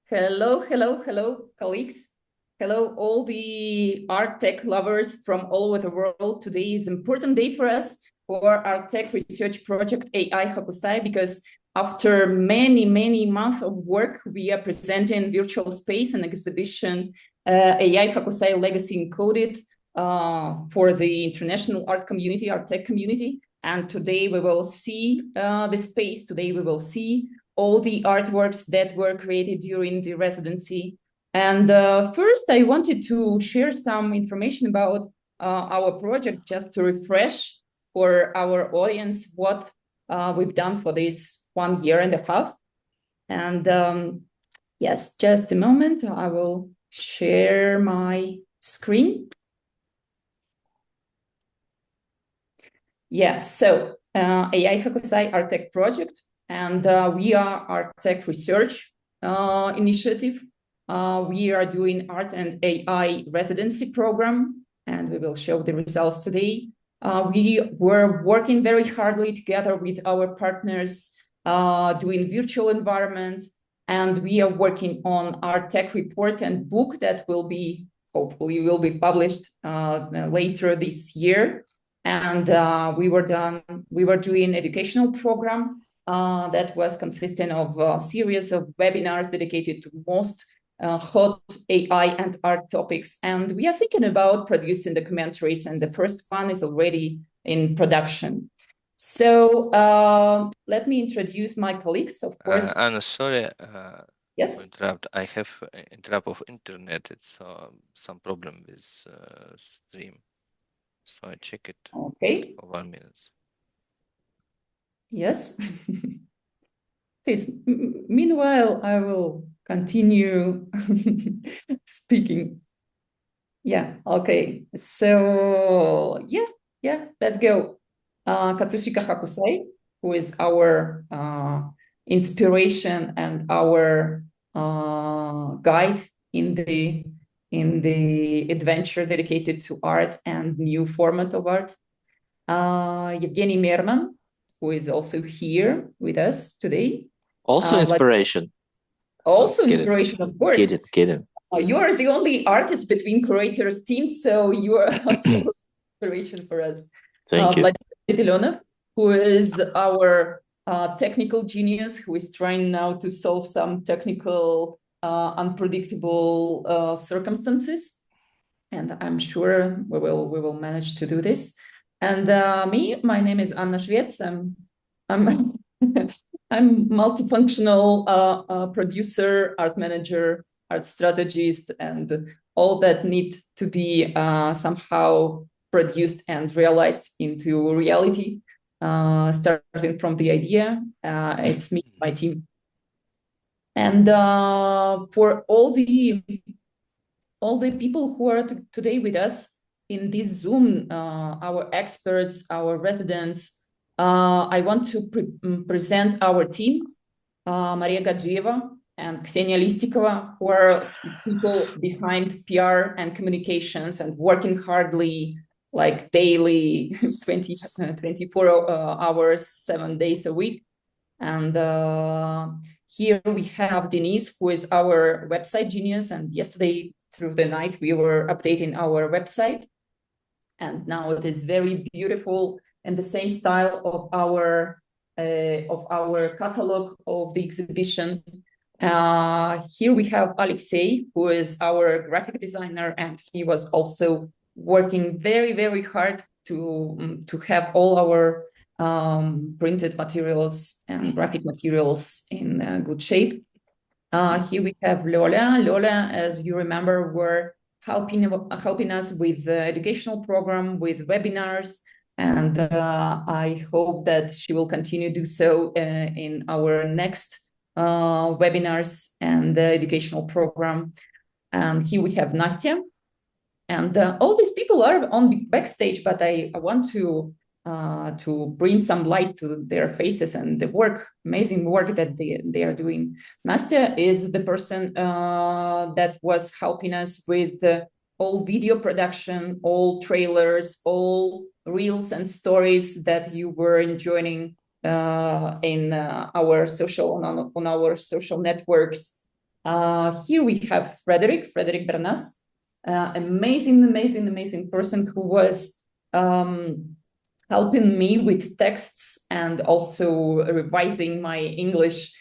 Hello, hello, hello, colleagues. Hello, all the art tech lovers from all over the world. Today is an important day for us for our tech research project AI Hokusai, because after many months of work, we are presenting virtual space and exhibition AI Hokusai Legacy Encoded for the international art community, art tech community. And today we will see the space. Today we will see all the artworks that were created during the residency. And first, I wanted to share some information about our project, just to refresh for our audience what we've done for this 1.5 years. And yes, just a moment, I will share my screen. Yes, so AI Hokusai Art Tech project, and we are art tech research initiative. We are doing art and AI residency program, and we will show the results today. We were working very hardly together with our partners, doing virtual environment, and we are working on our tech report and book that hopefully will be published later this year. And we were doing educational program that was consisting of a series of webinars dedicated to most hot AI and art topics. And we are thinking about producing documentaries, and the first one is already in production. So let me introduce my colleagues, of course. Anna, sorry. Yes. Interrupt. I have interrupt of internet. It's some problem with stream. So I check it. Okay. For 1 minute. Yes. Please. Meanwhile, I will continue speaking. Yeah. Okay. So yeah. Let's go. Katsushika Hokusai, who is our inspiration and our guide in the adventure dedicated to art and new format of art. Evgeny Merman, who is also here with us today. Also inspiration. Also inspiration, of course. Get it. You are the only artist between curators team, so you are also inspiration for us. Thank you. Vladimir, who is our technical genius, who is trying now to solve some technical unpredictable circumstances, and I'm sure we will manage to do this. And my name is Anna Shvets. I'm I'm multifunctional producer, art manager, art strategist, and all that need to be somehow produced and realized into reality. Starting from the idea, it's me, my team, and for all the people who are today with us in this Zoom, our experts, our residents. I want to present our team, Maria Gajieva and Ksenia Listikova, who are people behind PR and communications and working hardly, like daily, 24 hours, 7 days a week. And here we have Denise, who is our website genius. And yesterday through the night, we were updating our website. And now it is very beautiful and the same style of our catalog of the exhibition. Here we have Alexei, who is our graphic designer, and he was also working very hard to have all our printed materials and graphic materials in good shape. Here we have Lola. Lola, as you remember, were helping us with the educational program, with webinars, and I hope that she will continue to do so in our next webinars and educational program. And here we have Nastya. And all these people are on backstage, but I want to bring some light to their faces and the amazing work that they are doing. Nastya is the person that was helping us with all video production, all trailers, all reels and stories that you were enjoying in our social networks. Here we have Frederick Bernas, amazing person who was helping me with texts and also revising my English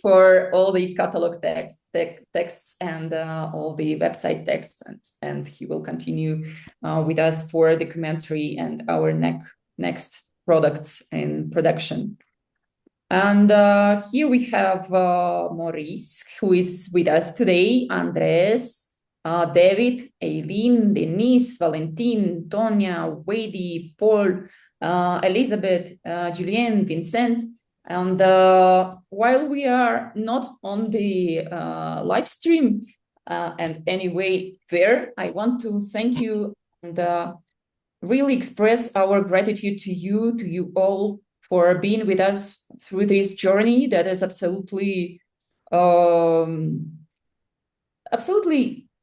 for all the catalog texts and all the website texts. And he will continue with us for the commentary and our next products in production. And here we have Maurice, who is with us today, Andres, David, Eileen, Denise, Valentin, Tonya, Wady, Paul, Elizabeth, Julien, Vincent. And while we are not on the live stream and anyway there, I want to thank you and really express our gratitude to you all for being with us through this journey that is absolutely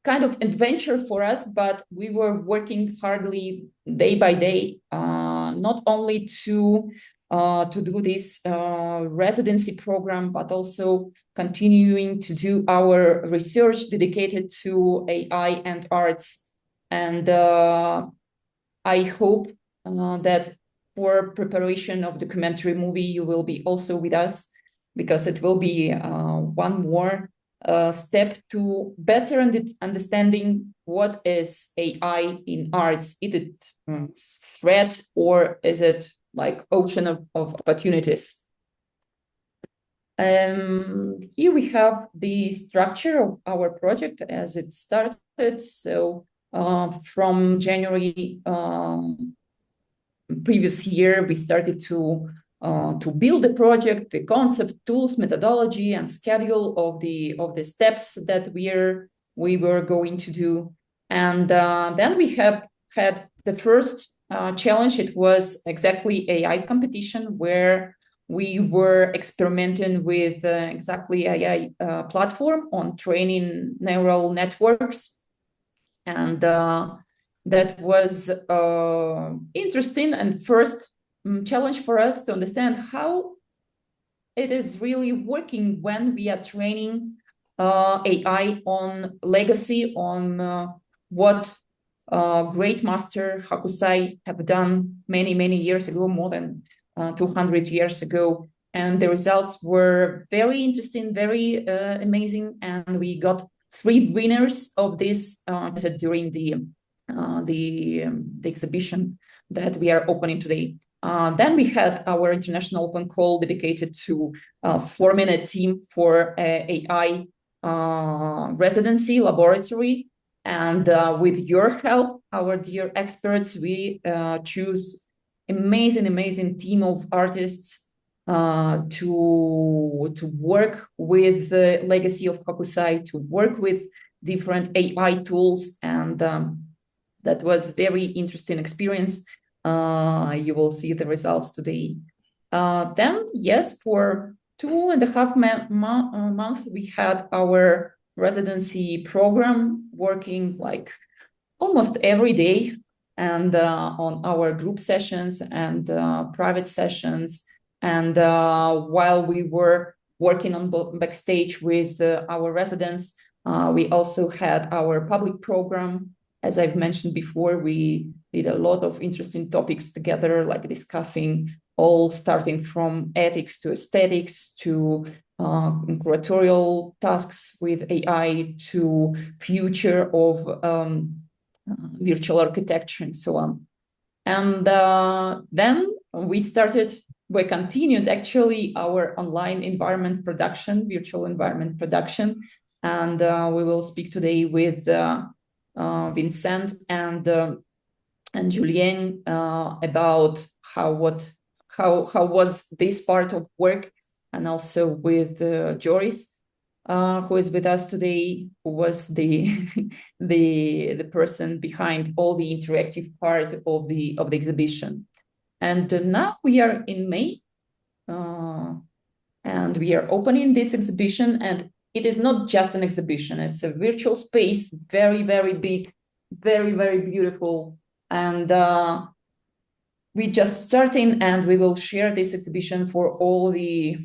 kind of adventure for us, but we were working hardly day by day, not only to do this residency program, but also continuing to do our research dedicated to AI and arts. And I hope that for preparation of the documentary movie, you will be also with us, because it will be one more step to better understanding what is AI in arts. Is it threat or is it like ocean of opportunities? Here we have the structure of our project as it started. So from January previous year, we started to build the project, the concept, tools, methodology, and schedule of the steps that we were going to do. And then we have had the first challenge. It was exactly AI competition, where we were experimenting with exactly AI platform on training neural networks. And that was interesting and first challenge for us to understand how it is really working when we are training AI on legacy, on what great master Hokusai have done many years ago, more than 200 years ago. And the results were very interesting, very amazing. And we got 3 winners of this during the exhibition that we are opening today. Then we had our international open call dedicated to forming a team for AI residency laboratory. And with your help, our dear experts, we choose amazing team of artists to work with the legacy of Hokusai, to work with different AI tools. And that was very interesting experience. You will see the results today. Then, yes, for 2.5 months, we had our residency program working like almost every day, and on our group sessions and private sessions. And while we were working on backstage with our residents, we also had our public program. As I've mentioned before, we did a lot of interesting topics together, like discussing all starting from ethics to aesthetics to curatorial tasks with AI to future of virtual architecture and so on. And then we continued actually our online environment production, virtual environment production. And we will speak today with Vincent and Julien about how was this part of work, and also with Joris, who is with us today, who was the person behind all the interactive part of the exhibition. And now we are in May, and we are opening this exhibition. And it is not just an exhibition; it's a virtual space, very big, very beautiful. And we just starting, and we will share this exhibition for all the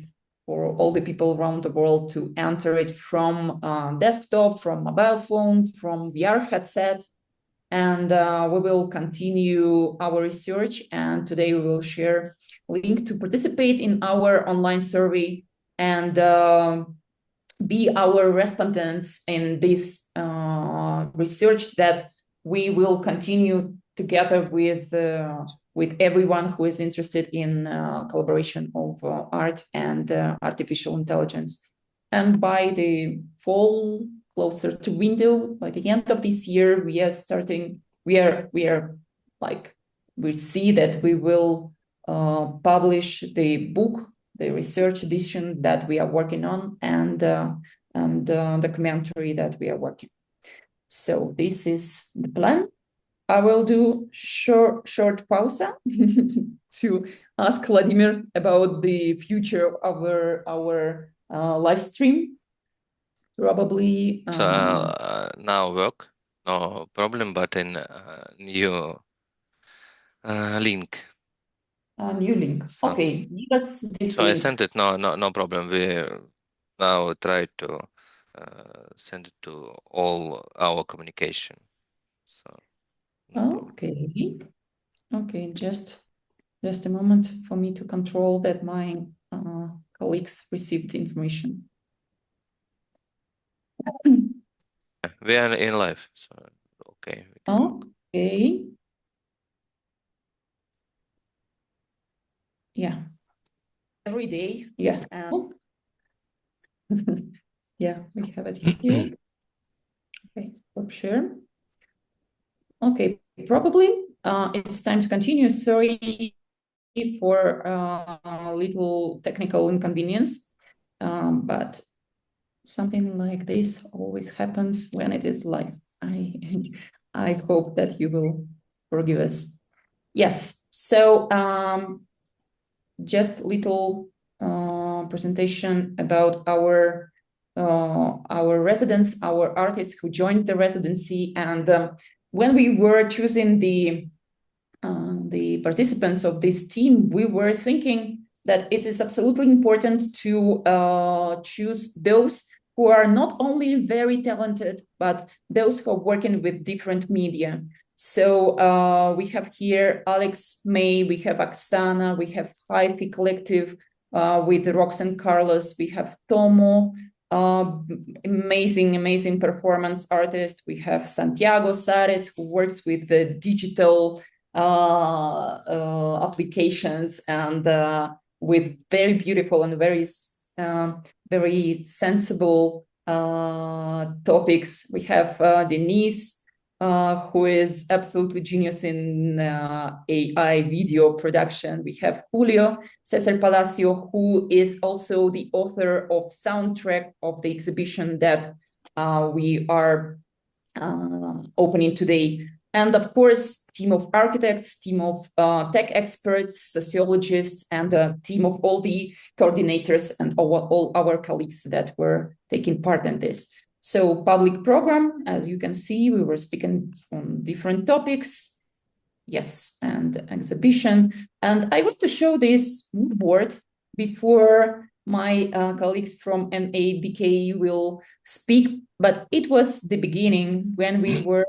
for all the people around the world to enter it from desktop, from mobile phone, from VR headset. And we will continue our research. And today we will share a link to participate in our online survey and be our respondents in this research that we will continue together with everyone who is interested in collaboration of art and artificial intelligence. And by the fall, closer to window, by the end of this year, we see that we will publish the book, the research edition that we are working on, and documentary that we are working. So this is the plan. I will do short pause to ask Vladimir about the future of our live stream. Probably. So now work, no problem, but in new link. A new link. So, okay, give us this so link. I sent it. No problem. We now try to send it to all our communication. So. No okay. Okay, just a moment for me to control that my colleagues received information. We are in live, so okay. Okay. Yeah. Every day. Yeah. Yeah, we have it here. Okay, stop share. Okay, probably it's time to continue. Sorry for a little technical inconvenience, but something like this always happens when it is live. I hope that you will forgive us. Yes, so just little presentation about our residents, our artists who joined the residency, and when we were choosing the participants of this team, we were thinking that it is absolutely important to choose those who are not only very talented, but those who are working with different media. So we have here Alex May, we have Oksana, we have Hi-Fi Collective with Roxanne Carlos, we have Tomo, amazing performance artist. We have Santiago Sares, who works with the digital applications and with very beautiful and very sensible topics. We have Denise, who is absolutely genius in AI video production. We have Julio Cesar Palacio, who is also the author of soundtrack of the exhibition that we are opening today. And of course, team of architects, team of tech experts, sociologists, and a team of all the coordinators and all our colleagues that were taking part in this. So public program, as you can see, we were speaking on different topics. Yes, and exhibition. And I want to show this mood board before my colleagues from NADK will speak, but it was the beginning when we were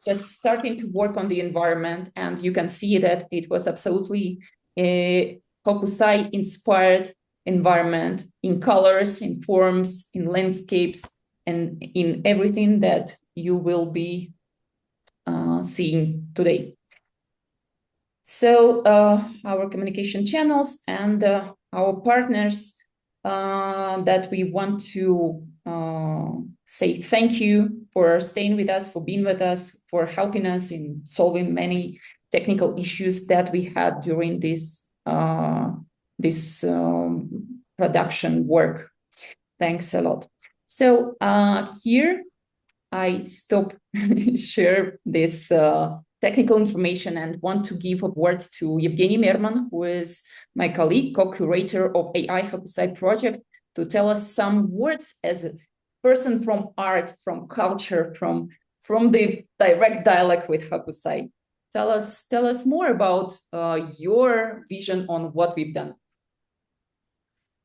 just starting to work on the environment, and you can see that it was absolutely a Hokusai-inspired environment in colors, in forms, in landscapes, and in everything that you will be seeing today. So our communication channels and our partners that we want to say thank you for staying with us, for being with us, for helping us in solving many technical issues that we had during this production work. Thanks a lot. So here I stop share this technical information and want to give a word to Evgeny Merman, who is my colleague, co-curator of AI Hokusai project, to tell us some words as a person from art, from culture, from the direct dialogue with Hokusai. Tell us more about your vision on what we've done.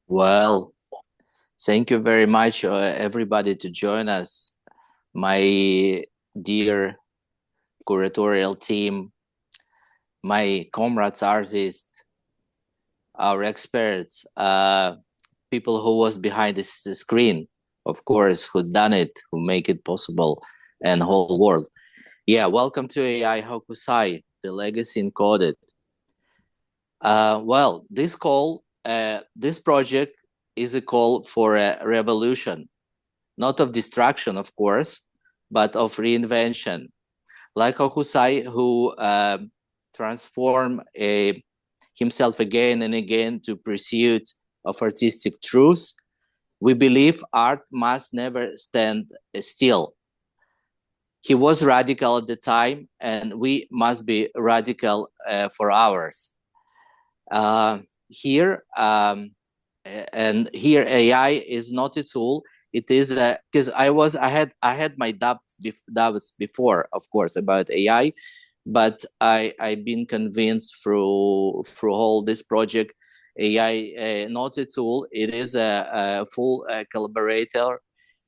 Well, Thank you very much, everybody, to join us. My dear curatorial team, my comrades, artists, our experts, people who was behind the screen, of course, who done it, who make it possible, and whole world. Yeah, welcome to AI Hokusai, the legacy encoded. Well, this project is a call for a revolution, not of destruction, of course, but of reinvention. Like Hokusai, who transformed himself again and again to pursuit of artistic truth, we believe art must never stand still. He was radical at the time, and we must be radical for ours. Here AI is not a tool. It is because I had my doubts before, of course, about AI, but I've been convinced through all this project. AI not a tool. It is a full collaborator,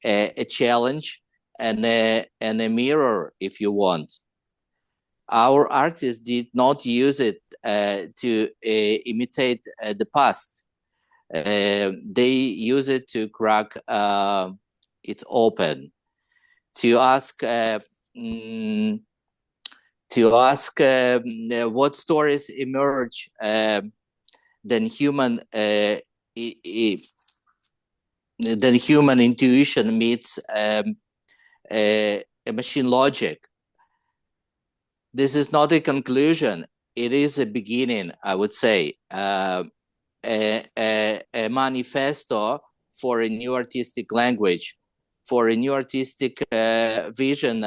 a challenge, and a mirror, if you want. Our artists did not use it to imitate the past. They use it to crack it open, to ask what stories emerge than human intuition meets a machine logic. This is not a conclusion. It is a beginning, I would say, a manifesto for a new artistic language, for a new artistic vision,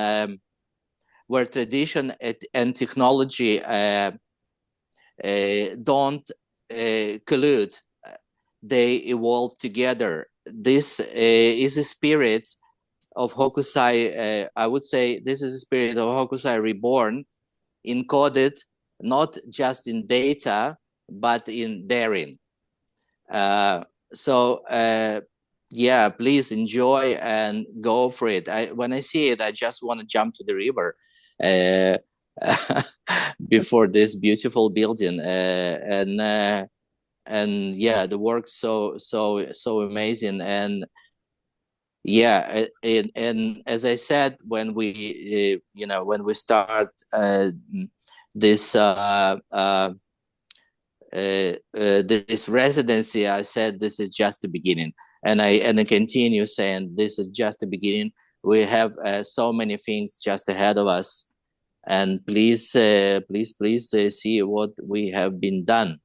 where tradition and technology don't collude. They evolve together. This is a spirit of Hokusai. I would say this is a spirit of Hokusai reborn, encoded not just in data, but in daring. Yeah, please enjoy and go for it. When I see it, I just want to jump to the river before this beautiful building. And yeah, the work's so amazing. And yeah, and as I said, when we start this this residency, I said this is just the beginning, and I continue saying this is just the beginning. We have so many things just ahead of us, and please see what we have been done.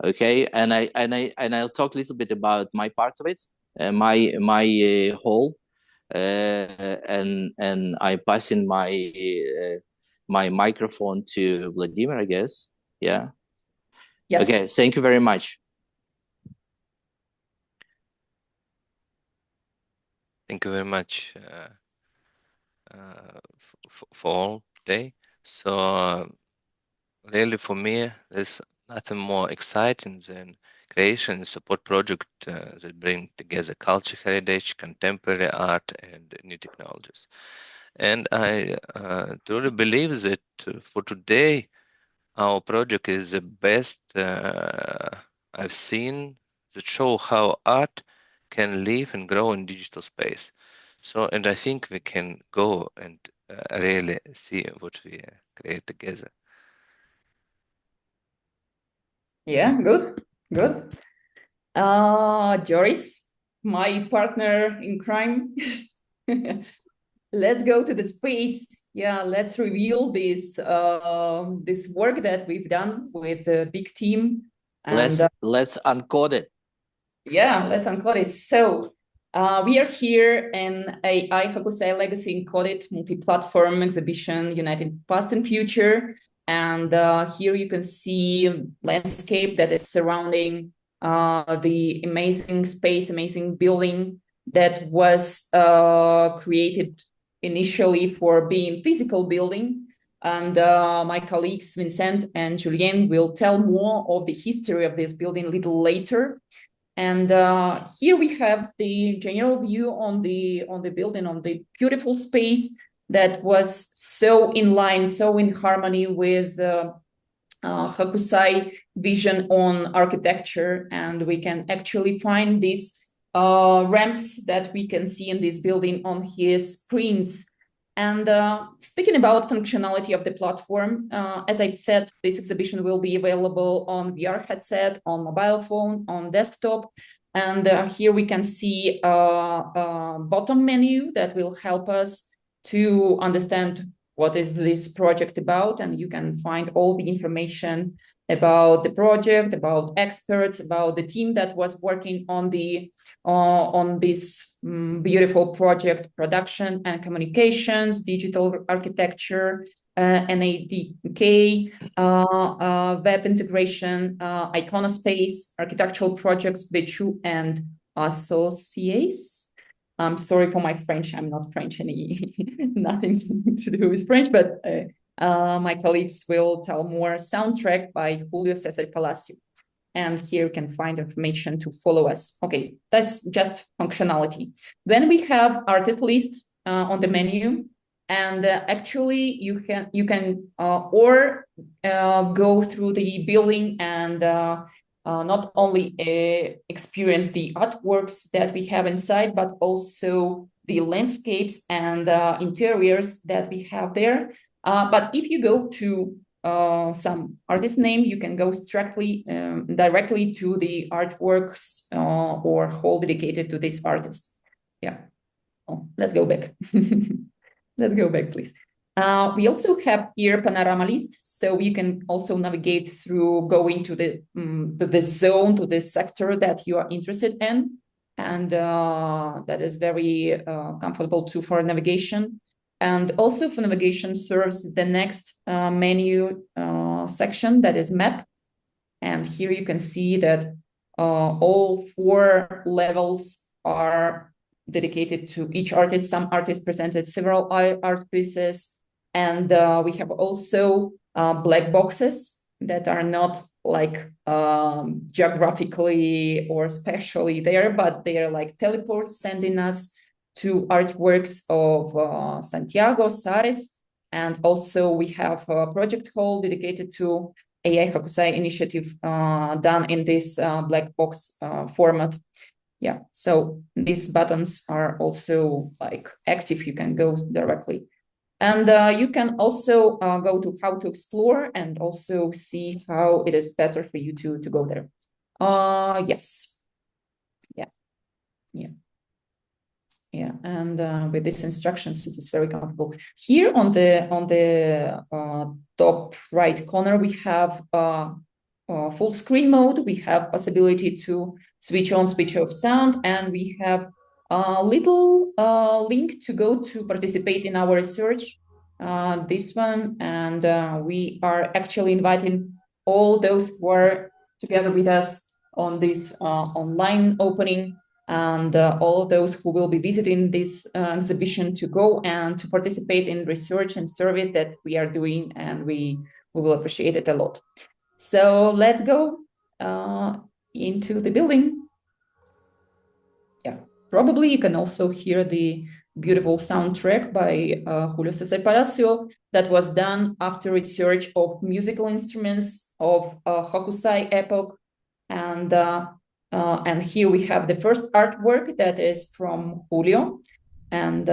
Okay, and I'll talk a little bit about my part of it, my whole, and I pass in my microphone to Vladimir, I guess. Yeah. Yes. Okay, thank you very much. Thank you very much for all day. So really, for me, there's nothing more exciting than creation and support project that bring together culture, heritage, contemporary art, and new technologies. And I truly believe that for today, our project is the best I've seen that show how art can live and grow in digital space. So, and I think we can go and really see what we create together. Yeah, good. Joris, my partner in crime. Let's go to the space. Yeah, let's reveal this this work that we've done with a big team. And let's uncode it. Yeah, let's uncode it. So we are here in AI Hokusai Legacy Encoded multi-platform exhibition uniting past and future. And here you can see landscape that is surrounding the amazing space, amazing building that was created initially for being physical building. And my colleagues Vincent and Julien will tell more of the history of this building a little later. And here we have the general view on the building, on the beautiful space that was so in line, so in harmony with Hokusai vision on architecture. And we can actually find these ramps that we can see in this building on his screens. And speaking about functionality of the platform, as I said, this exhibition will be available on VR headset, on mobile phone, on desktop. And here we can see a bottom menu that will help us to understand what is this project about. And you can find all the information about the project, about experts, about the team that was working on this beautiful project, production and communications, digital architecture, NADK, web integration, Iconospace, architectural projects, Bechu, and Associés. I'm sorry for my French. I'm not French, nothing to do with French, but my colleagues will tell more. Soundtrack by Julio César Palacio. And here you can find information to follow us. Okay, that's just functionality. Then we have artist list on the menu. And actually you can go through the building and not only experience the artworks that we have inside, but also the landscapes and interiors that we have there. But if you go to some artist name, you can go directly to the artworks or hall dedicated to this artist. Yeah. Oh, let's go back. Let's go back, please. We also have here panorama list, so you can also navigate through going to the zone, to the sector that you are interested in, and that is very comfortable too for navigation. And also for navigation serves the next menu section, that is map. And here you can see that all 4 levels are dedicated to each artist. Some artists presented several art pieces. And we have also black boxes that are not like geographically or spatially there, but they are like teleports sending us to artworks of Santiago, Sares. And also we have a project hall dedicated to AI Hokusai initiative done in this black box format. Yeah, so these buttons are also like active, you can go directly. And you can also go to how to explore and also see how it is better for you to go there. Yes. Yeah, and with these instructions, it is very comfortable. Here on the top right corner, we have full screen mode. We have possibility to switch on, switch off sound, and we have a little link to go to participate in our research, this one. And we are actually inviting all those who are together with us on this online opening, and all those who will be visiting this exhibition to go and to participate in research and survey that we are doing, and we will appreciate it a lot. So let's go into the building. Yeah, probably you can also hear the beautiful soundtrack by Julio César Palacio that was done after research of musical instruments of Hokusai epoch. And here we have the first artwork that is from Julio, and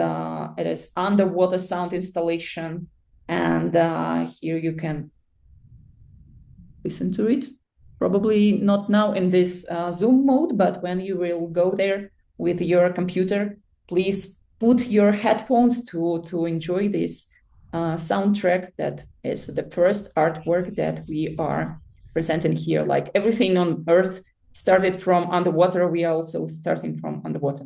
it is underwater sound installation. And here you can listen to it. Probably not now in this Zoom mode, but when you will go there with your computer, please put your headphones to enjoy this soundtrack that is the first artwork that we are presenting here. Like everything on Earth started from underwater, we are also starting from underwater.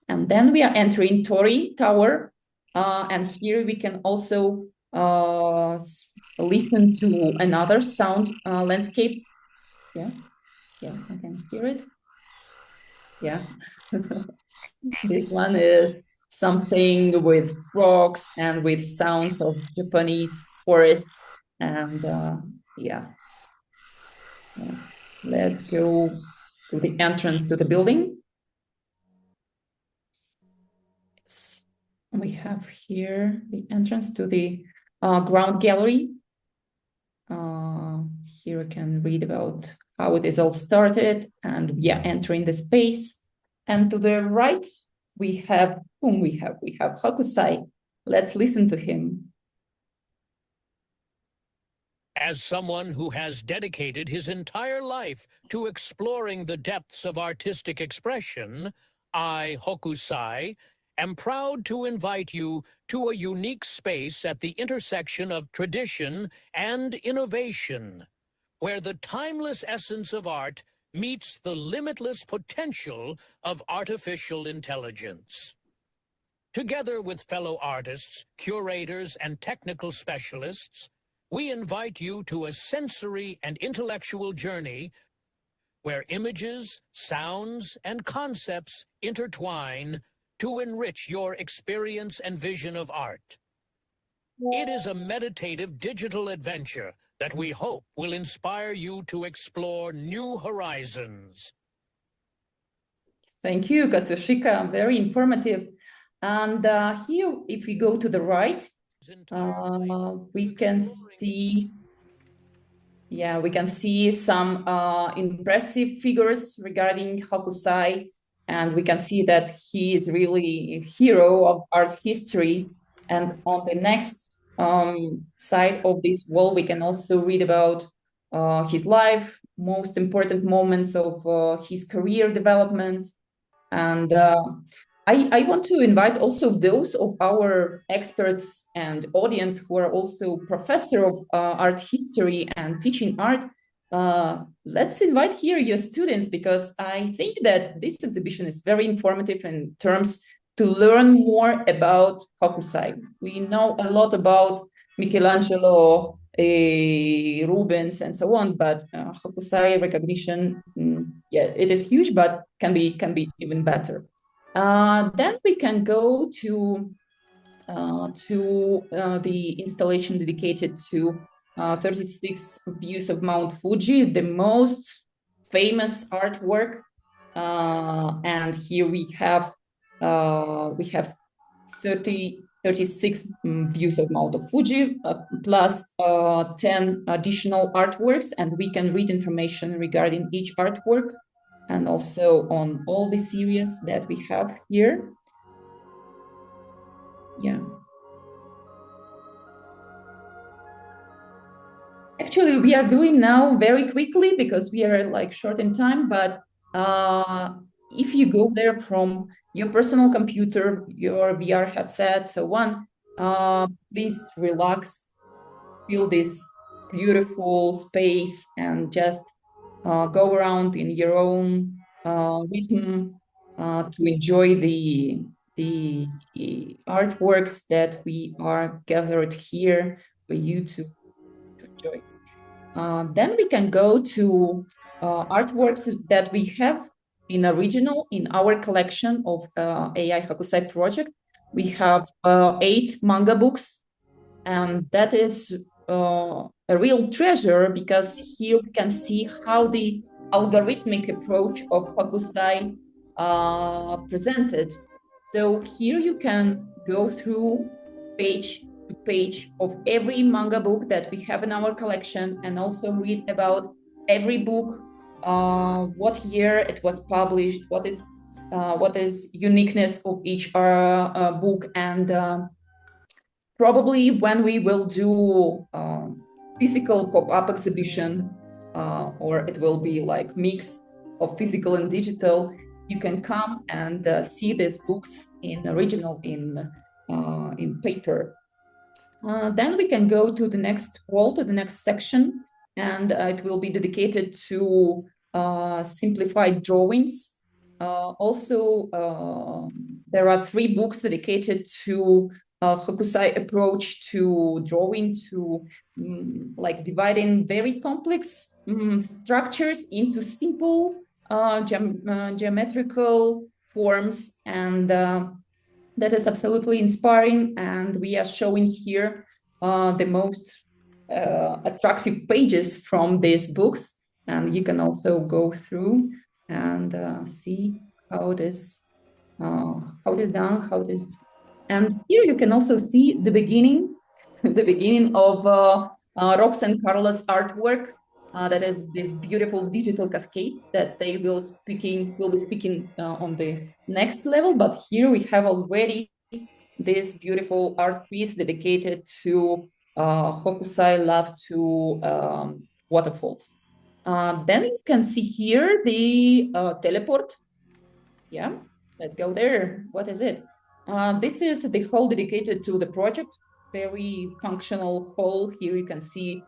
And then we are entering Tori Tower, and here we can also listen to another sound landscape. Yeah, I can hear it. Yeah, this one is something with rocks and with sound of Japanese forest. And yeah, let's go to the entrance to the building. Yes. We have here the entrance to the ground gallery. Here we can read about how it is all started and entering the space. And to the right, we have whom we have. We have Hokusai. Let's listen to him. As someone who has dedicated his entire life to exploring the depths of artistic expression, I, Hokusai, am proud to invite you to a unique space at the intersection of tradition and innovation, where the timeless essence of art meets the limitless potential of artificial intelligence. Together with fellow artists, curators, and technical specialists, we invite you to a sensory and intellectual journey where images, sounds, and concepts intertwine to enrich your experience and vision of art. It is a meditative digital adventure that we hope will inspire you to explore new horizons. Thank you, Katsushika. Very informative. And here, if we go to the right, we can see, we can see some impressive figures regarding Hokusai, and we can see that he is really a hero of art history. And on the next side of this wall, we can also read about his life, most important moments of his career development. And I want to invite also those of our experts and audience who are also professor of art history and teaching art. Let's invite here your students, because I think that this exhibition is very informative in terms to learn more about Hokusai. We know a lot about Michelangelo, Rubens, and so on, but Hokusai recognition, it is huge, but can be even better. Then we can go to the installation dedicated to 36 views of Mount Fuji, the most famous artwork. And here we have 36 views of Mount Fuji, plus 10 additional artworks, and we can read information regarding each artwork and also on all the series that we have here. Actually, we are doing now very quickly because we are like short in time, but if you go there from your personal computer, your VR headset, so on, please relax, feel this beautiful space, and just go around in your own rhythm to enjoy the artworks that we are gathered here for you to enjoy. Then we can go to artworks that we have in original in our collection of AI Hokusai project. We have 8 manga books, and that is a real treasure, because here we can see how the algorithmic approach of Hokusai presented. So here you can go through page to page of every manga book that we have in our collection, and also read about every book, what year it was published, what is uniqueness of each book, and probably when we will do physical pop-up exhibition, or it will be like mix of physical and digital, you can come and see these books in original in paper. Then we can go to the next wall, to the next section, and it will be dedicated to simplified drawings. Also, there are 3 books dedicated to Hokusai approach to drawing, to like dividing very complex structures into simple geometrical forms, and that is absolutely inspiring. And we are showing here the most attractive pages from these books, and you can also go through and see how it is done, how it is. And here you can also see the beginning, the beginning of Rox and Carla's artwork. That is this beautiful digital cascade that they will be speaking on the next level. But here we have already this beautiful art piece dedicated to Hokusai love to waterfalls. Then you can see here the teleport. Yeah, let's go there. What is it? This is the hall dedicated to the project, very functional hall. Here you can see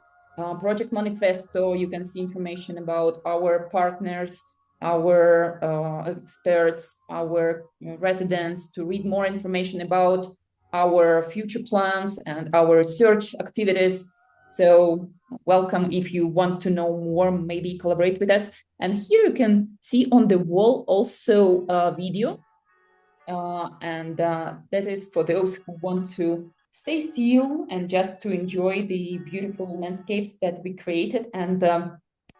project manifesto. You can see information about our partners, our experts, our residents, to read more information about our future plans and our research activities. So welcome if you want to know more, maybe collaborate with us. And here you can see on the wall also a video. And that is for those who want to stay still and just to enjoy the beautiful landscapes that we created. And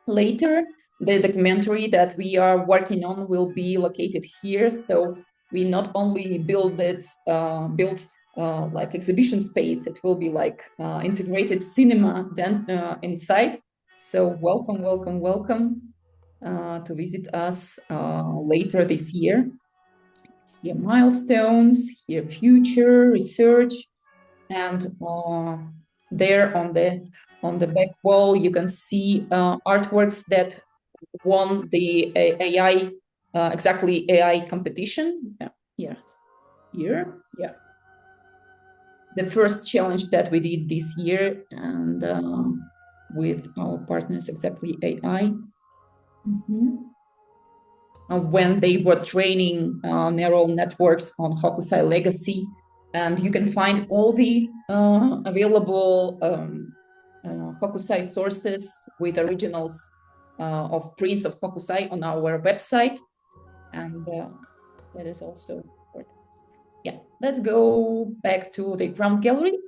later, the documentary that we are working on will be located here. So we not only built like exhibition space, it will be like integrated cinema then inside. So welcome, welcome, welcome to visit us later this year. Here milestones, here future research, and there on the back wall you can see artworks that won the AI exactly AI competition. Yeah, here, yeah. The first challenge that we did this year, and with our partners exactly AI. When they were training neural networks on Hokusai legacy. And you can find all the available Hokusai sources with originals of prints of Hokusai on our website. And that is also important. Yeah, let's go back to the ground gallery.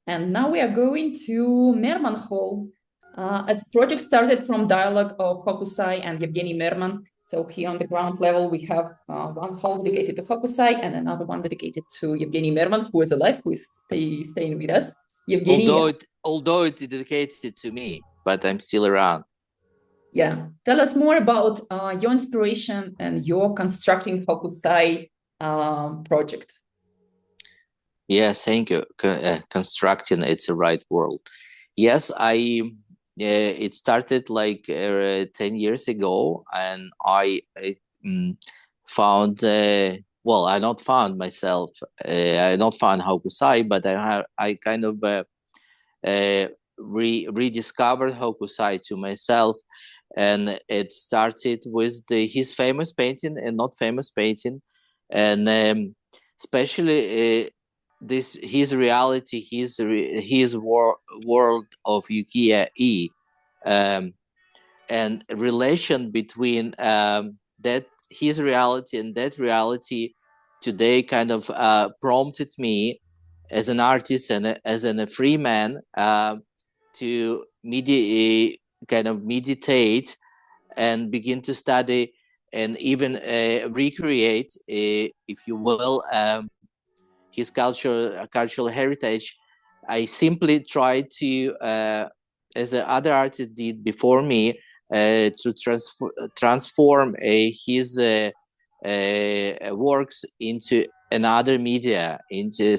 And now we are going to Merman Hall. As project started from dialogue of Hokusai and Yevgeny Merman. So here on the ground level, we have one hall dedicated to Hokusai and another one dedicated to Yevgeny Merman, who is alive, who is staying with us. Yevgeny, although it's dedicated to me, but I'm still around. Yeah, tell us more about your inspiration and your constructing Hokusai project. Yes, thank you. Constructing, it's the right word. Yes, it started like 10 years ago, and I found, well, I not found myself, I not found Hokusai, but I kind of rediscovered Hokusai to myself, and it started with his famous painting and not famous painting, and especially his reality, his world of Yukiya E, and relation between that his reality and that reality today kind of prompted me as an artist and as a free man to kind of meditate and begin to study and even recreate, if you will, his cultural heritage. I simply tried to, as the other artists did before me, to transform his works into another media, into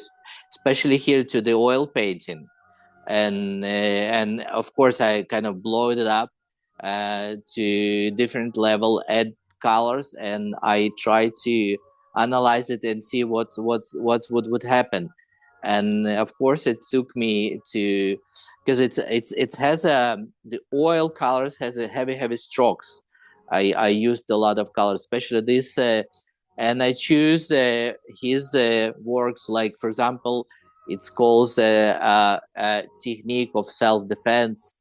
especially here to the oil painting, and of course I kind of blow it up to different level, add colors, and I try to analyze it and see what would happen. And of course it took me to, because it has the oil colors has a heavy strokes. I used a lot of colors, especially this, and I choose his works, like for example it's called a technique of self-defense.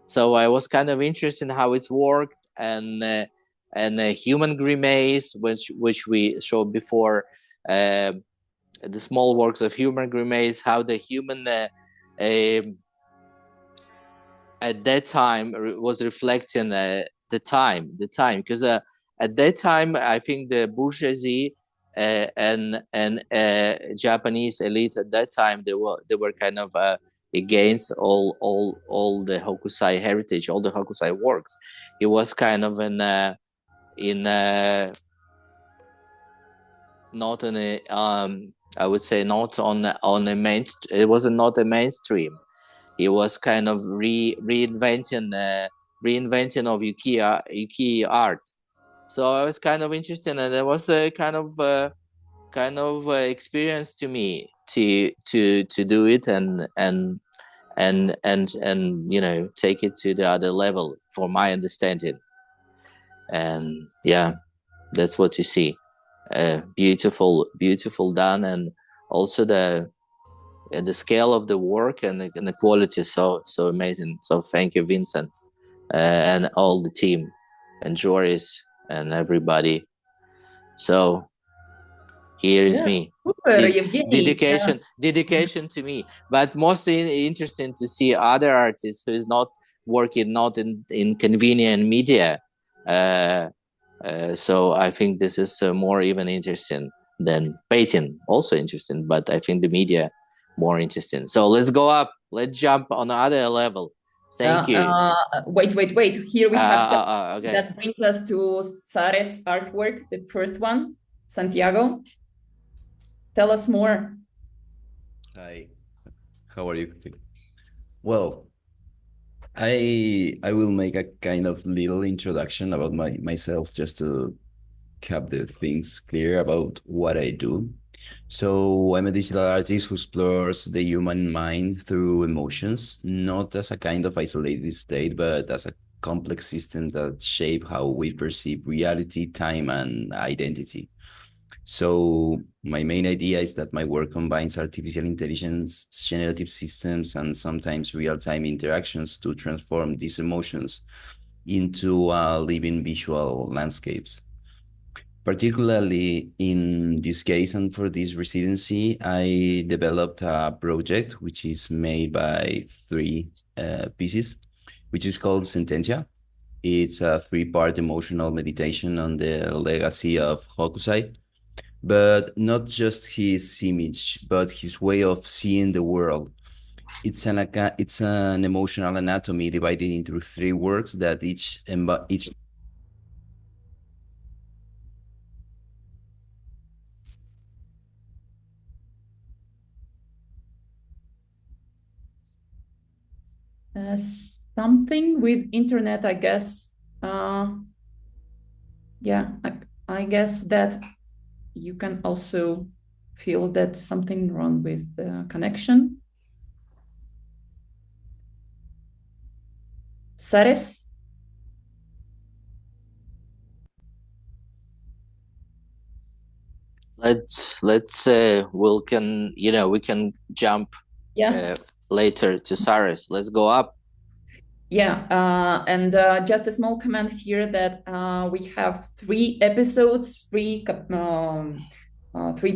So I was kind of interested in how it's worked, and human grimace, which we showed before, the small works of human grimace, how the human at that time was reflecting the time, because at that time I think the bourgeoisie and Japanese elite at that time they were kind of against all the Hokusai heritage, all the Hokusai works. It was kind of not in a I would say not on a main. It was not a mainstream. It was kind of reinventing of ukiyo art. So I was kind of interested, and it was a kind of experience to me to do it and you know, take it to the other level for my understanding. And yeah, that's what you see. Beautiful done, and also the scale of the work and the quality is so amazing. So thank you, Vincent, and all the team, and Joris and everybody. So here is me. Super, Yevgeny. Dedication to me, but mostly interesting to see other artists who is not working not in convenient media. So I think this is more even interesting than painting. Also interesting, but I think the media more interesting. So let's go up. Let's jump on another level. Thank you. Wait. Here we have okay. that brings us to Sare's artwork, the first one. Santiago, tell us more. Hi, how are you? Well, I will make a kind of little introduction about myself just to have the things clear about what I do. So I'm a digital artist who explores the human mind through emotions, not as a kind of isolated state, but as a complex system that shape how we perceive reality, time, and identity. So my main idea is that my work combines artificial intelligence, generative systems, and sometimes real-time interactions to transform these emotions into living visual landscapes. Particularly in this case and for this residency, I developed a project which is made by three pieces, which is called Sentencia. It's a three-part emotional meditation on the legacy of Hokusai, but not just his image, but his way of seeing the world. It's an emotional anatomy divided into three works that each Something with internet, I guess. Yeah, I guess that you can also feel that something wrong with the connection. Sares? We can jump later to Saris. Let's go up. Yeah, and just a small comment here that we have 3 episodes, three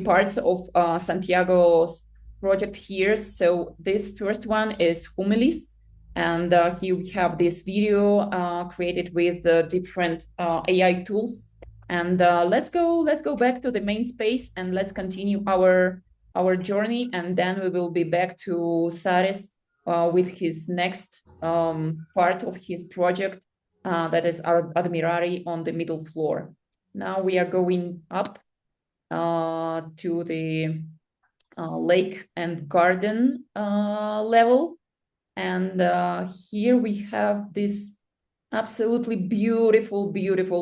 parts of Santiago's project here. So this first one is Homilies, and here we have this video created with different AI tools. And let's go back to the main space and let's continue our journey, and then we will be back to Sares with his next part of his project, that is our Admirari on the middle floor. Now we are going up to the lake and garden level. And here we have this absolutely beautiful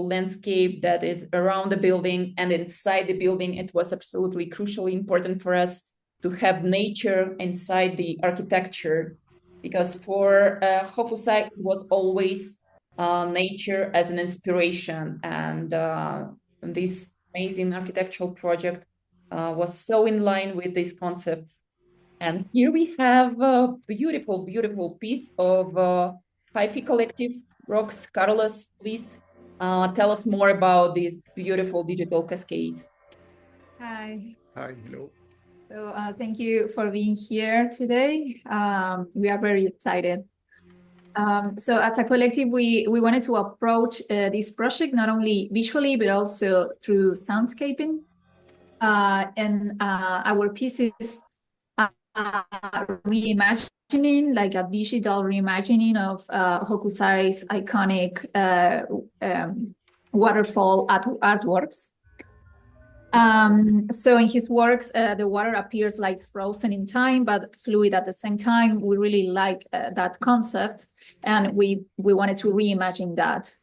landscape that is around the building and inside the building. It was absolutely crucially important for us to have nature inside the architecture, because for Hokusai it was always nature as an inspiration, and this amazing architectural project was so in line with this concept. And here we have a beautiful piece of Hi-Fi Collective. Rox, Carlos, please tell us more about this beautiful digital cascade. Hi. Hi, hello. So thank you for being here today. We are very excited. So as a collective, we wanted to approach this project not only visually, but also through soundscaping. And our pieces reimagining, like a digital reimagining of Hokusai's iconic waterfall artworks. So in his works, the water appears like frozen in time, but fluid at the same time. We really like that concept, and we wanted to reimagine that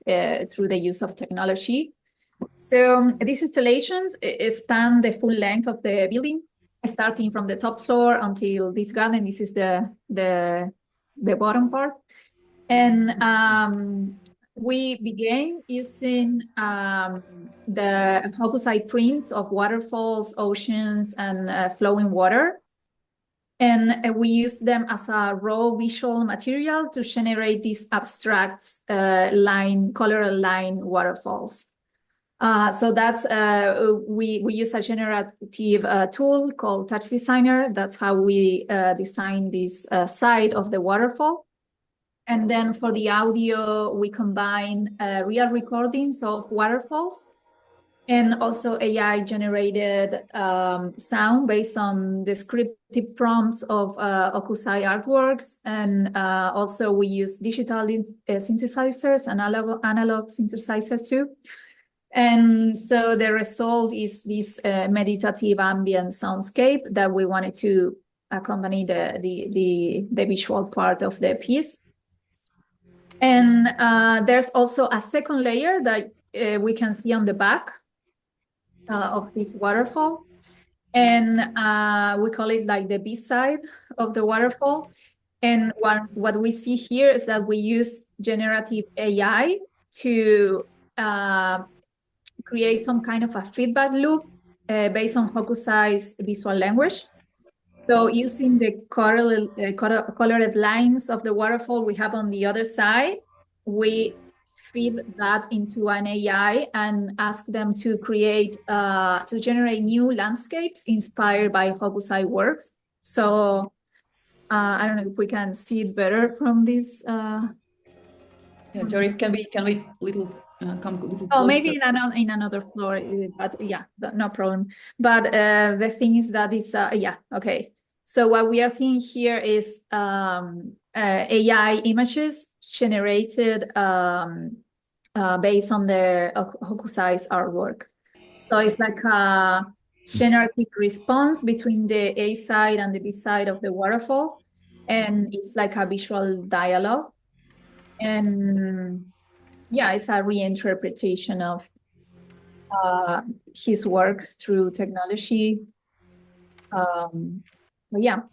through the use of technology. So these installations span the full length of the building, starting from the top floor until this garden. This is the bottom part, and we began using the Hokusai prints of waterfalls, oceans, and flowing water. And we use them as a raw visual material to generate these abstract color line waterfalls. So that's we use a generative tool called Touch Designer. That's how we design this side of the waterfall. And then for the audio, we combine real recordings of waterfalls and also AI generated sound based on descriptive prompts of Hokusai artworks. And also we use digital synthesizers, analog synthesizers too. And so the result is this meditative ambient soundscape that we wanted to accompany the visual part of the piece. And there's also a second layer that we can see on the back of this waterfall. And we call it like the B side of the waterfall. And what we see here is that we use generative AI to create some kind of a feedback loop based on Hokusai's visual language. So using the colored lines of the waterfall we have on the other side, we feed that into an AI and ask them to create, to generate new landscapes inspired by Hokusai works. So I don't know if we can see it better from this. Yeah, Joris, can we little come a little closer? Oh, maybe in another floor, but yeah, no problem. But the thing is that it's yeah, okay. So what we are seeing here is AI images generated based on the Hokusai's artwork. So it's like a generative response between the A side and the B side of the waterfall, and it's like a visual dialogue. And yeah, it's a reinterpretation of his work through technology. Yeah.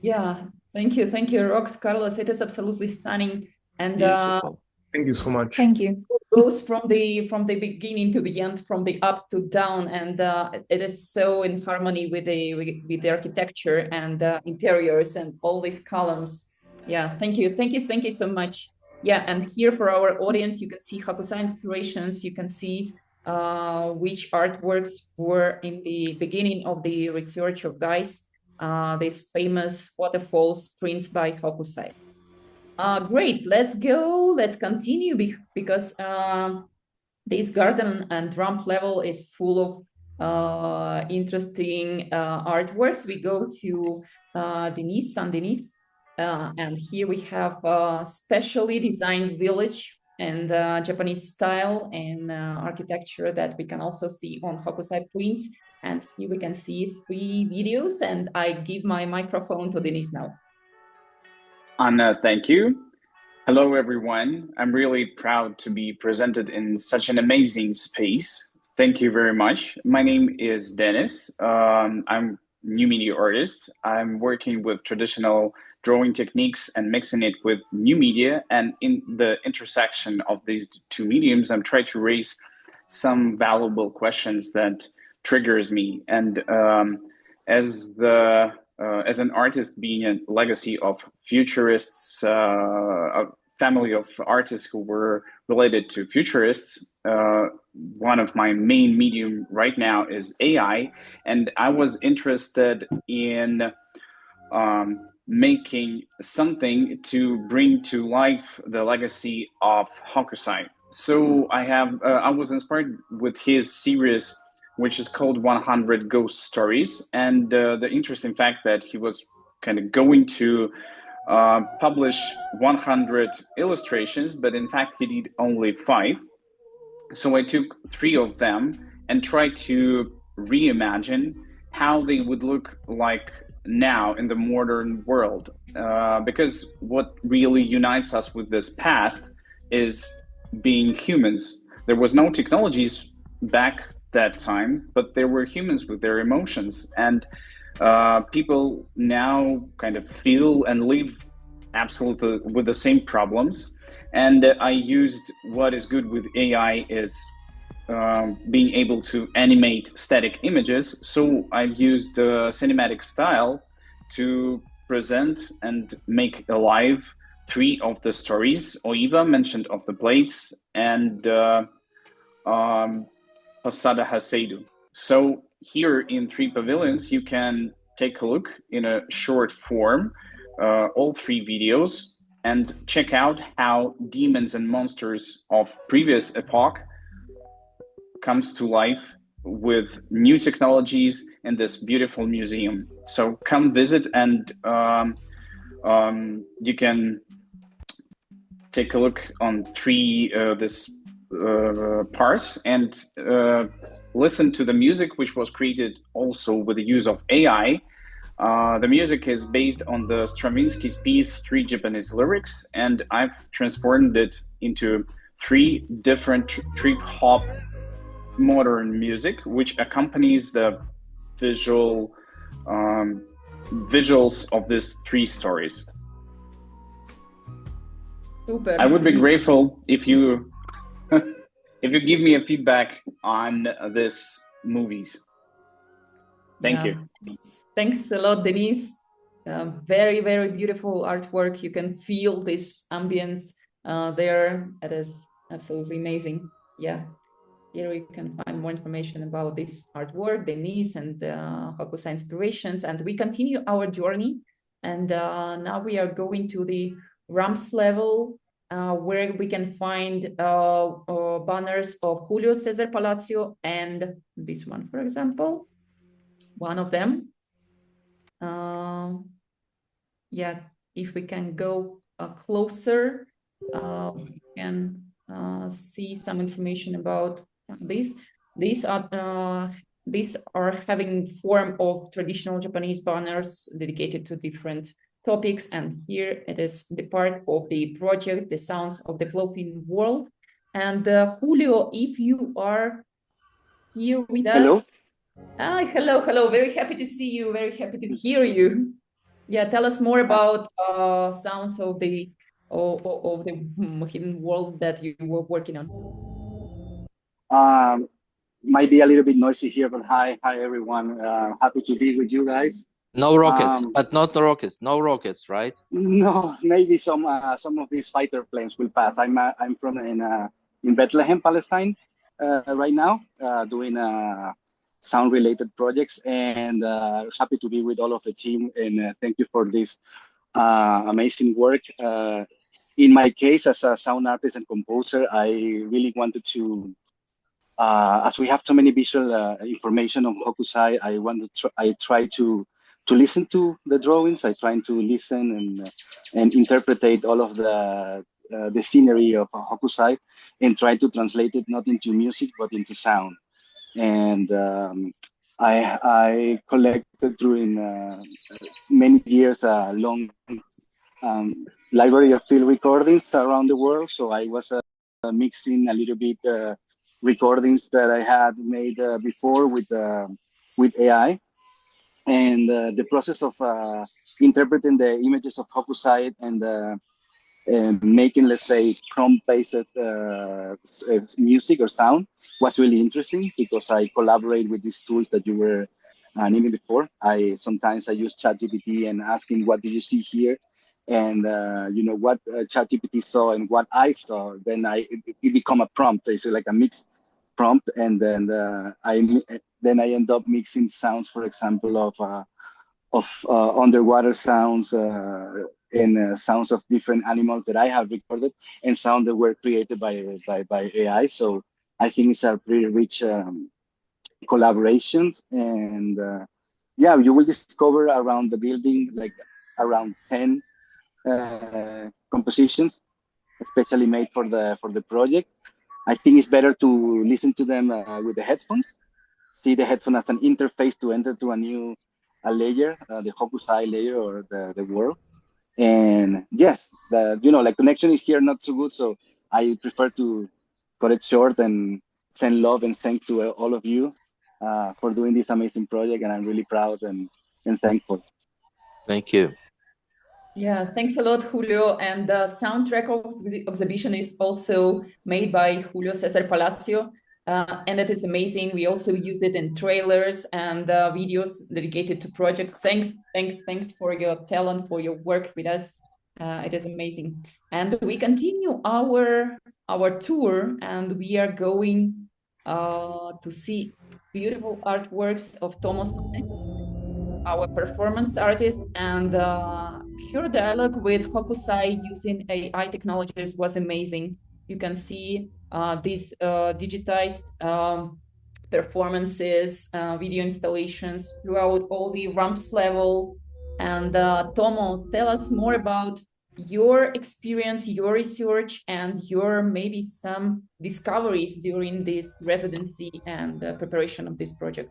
Yeah, thank you, Rox, Carlos. It is absolutely stunning, and Beautiful. Thank you so much. Thank you. it goes from the beginning to the end, from the up to down, and it is so in harmony with the architecture and interiors and all these columns. Yeah, thank you so much. Yeah, and here for our audience, you can see Hokusai inspirations. You can see which artworks were in the beginning of the research of guys. These famous waterfalls prints by Hokusai. Great, let's go. Let's continue because this garden and ramp level is full of interesting artworks. We go to Denise, and here we have a specially designed village and Japanese style and architecture that we can also see on Hokusai prints. And here we can see 3 videos, and I give my microphone to Denise now. Anna, thank you. Hello, everyone. I'm really proud to be presented in such an amazing space. Thank you very much. My name is Dennis. I'm new media artist. I'm working with traditional drawing techniques and mixing it with new media. And in the intersection of these 2 mediums, I'm trying to raise some valuable questions that triggers me. And as an artist, being a legacy of futurists, a family of artists who were related to futurists, one of my main medium right now is AI, and I was interested in making something to bring to life the legacy of Hokusai. So I was inspired with his series, which is called 100 Ghost Stories, and the interesting fact that he was kind of going to publish 100 illustrations, but in fact he did only 5. So I took 3 of them and tried to reimagine how they would look like now in the modern world. Because what really unites us with this past is being humans. There was no technologies back that time, but there were humans with their emotions. And people now kind of feel and live absolutely with the same problems. And I used what is good with AI is being able to animate static images. So I've used the cinematic style to present and make alive 3 of the stories. Oiva mentioned of the blades and Pasada Haseidu. So here in 3 pavilions, you can take a look in a short form, all 3 videos, and check out how demons and monsters of previous epoch comes to life with new technologies in this beautiful museum. So come visit, and you can take a look on 3 this parts and listen to the music, which was created also with the use of AI. The music is based on the Stravinsky's piece 3 Japanese lyrics, and I've transformed it into 3 different trip hop modern music, which accompanies the visuals of these 3 stories. Super. I would be grateful if you if you give me a feedback on these movies. Thank you. Thanks a lot, Denise. Very, very beautiful artwork. You can feel this ambience there. It is absolutely amazing. Yeah. Here you can find more information about this artwork, Denise, and Hokusai inspirations. And we continue our journey. And now we are going to the ramps level, where we can find banners of Julio Cesar Palacio and this one, for example, one of them. Yeah, if we can go closer, we can see some information about this. These are having form of traditional Japanese banners dedicated to different topics, and here it is the part of the project, the sounds of the floating world. And Julio, if you are here with us. Hello. Very happy to see you. Very happy to hear you. Yeah, tell us more about sounds of the hidden world that you were working on. Might be a little bit noisy here, but hi everyone. Happy to be with you guys. No rockets, but not rockets. No rockets, right? No, maybe some of these fighter planes will pass. I'm from in Bethlehem, Palestine, right now, doing sound related projects, and happy to be with all of the team. And thank you for this amazing work. In my case, as a sound artist and composer, I really wanted to. As we have so many visual information on Hokusai, I try to listen to the drawings. I try to listen and interpret all of the scenery of Hokusai and try to translate it not into music but into sound. And I collected during many years a long library of field recordings around the world. So I was mixing a little bit recordings that I had made before with AI, and the process of interpreting the images of Hokusai and making, let's say, prompt-based music or sound was really interesting, because I collaborate with these tools that you were naming before. Sometimes I use ChatGPT and asking, what do you see here? And what ChatGPT saw and what I saw, then it become a prompt. It's like a mixed prompt, and then I end up mixing sounds, for example, underwater sounds and sounds of different animals that I have recorded, and sounds that were created by AI. So I think it's a pretty rich collaborations, and yeah, you will discover around the building like around 10 compositions, especially made for the project. I think it's better to listen to them with the headphones. See the headphone as an interface to enter to a new layer, the Hokusai layer or the world. And yes, the like connection is here not so good, so I prefer to cut it short and send love and thanks to all of you for doing this amazing project, and I'm really proud and thankful. Thank you. Yeah, thanks a lot, Julio. And the soundtrack of the exhibition is also made by Julio Cesar Palacio, and it is amazing. We also use it in trailers and videos dedicated to projects. Thanks for your talent, for your work with us. It is amazing. And we continue our tour, and we are going to see beautiful artworks of Tomo Sone, our performance artist, and her dialogue with Hokusai using AI technologies was amazing. You can see these digitized performances, video installations throughout all the ramps level. And Tomo, tell us more about your experience, your research, and your maybe some discoveries during this residency and preparation of this project.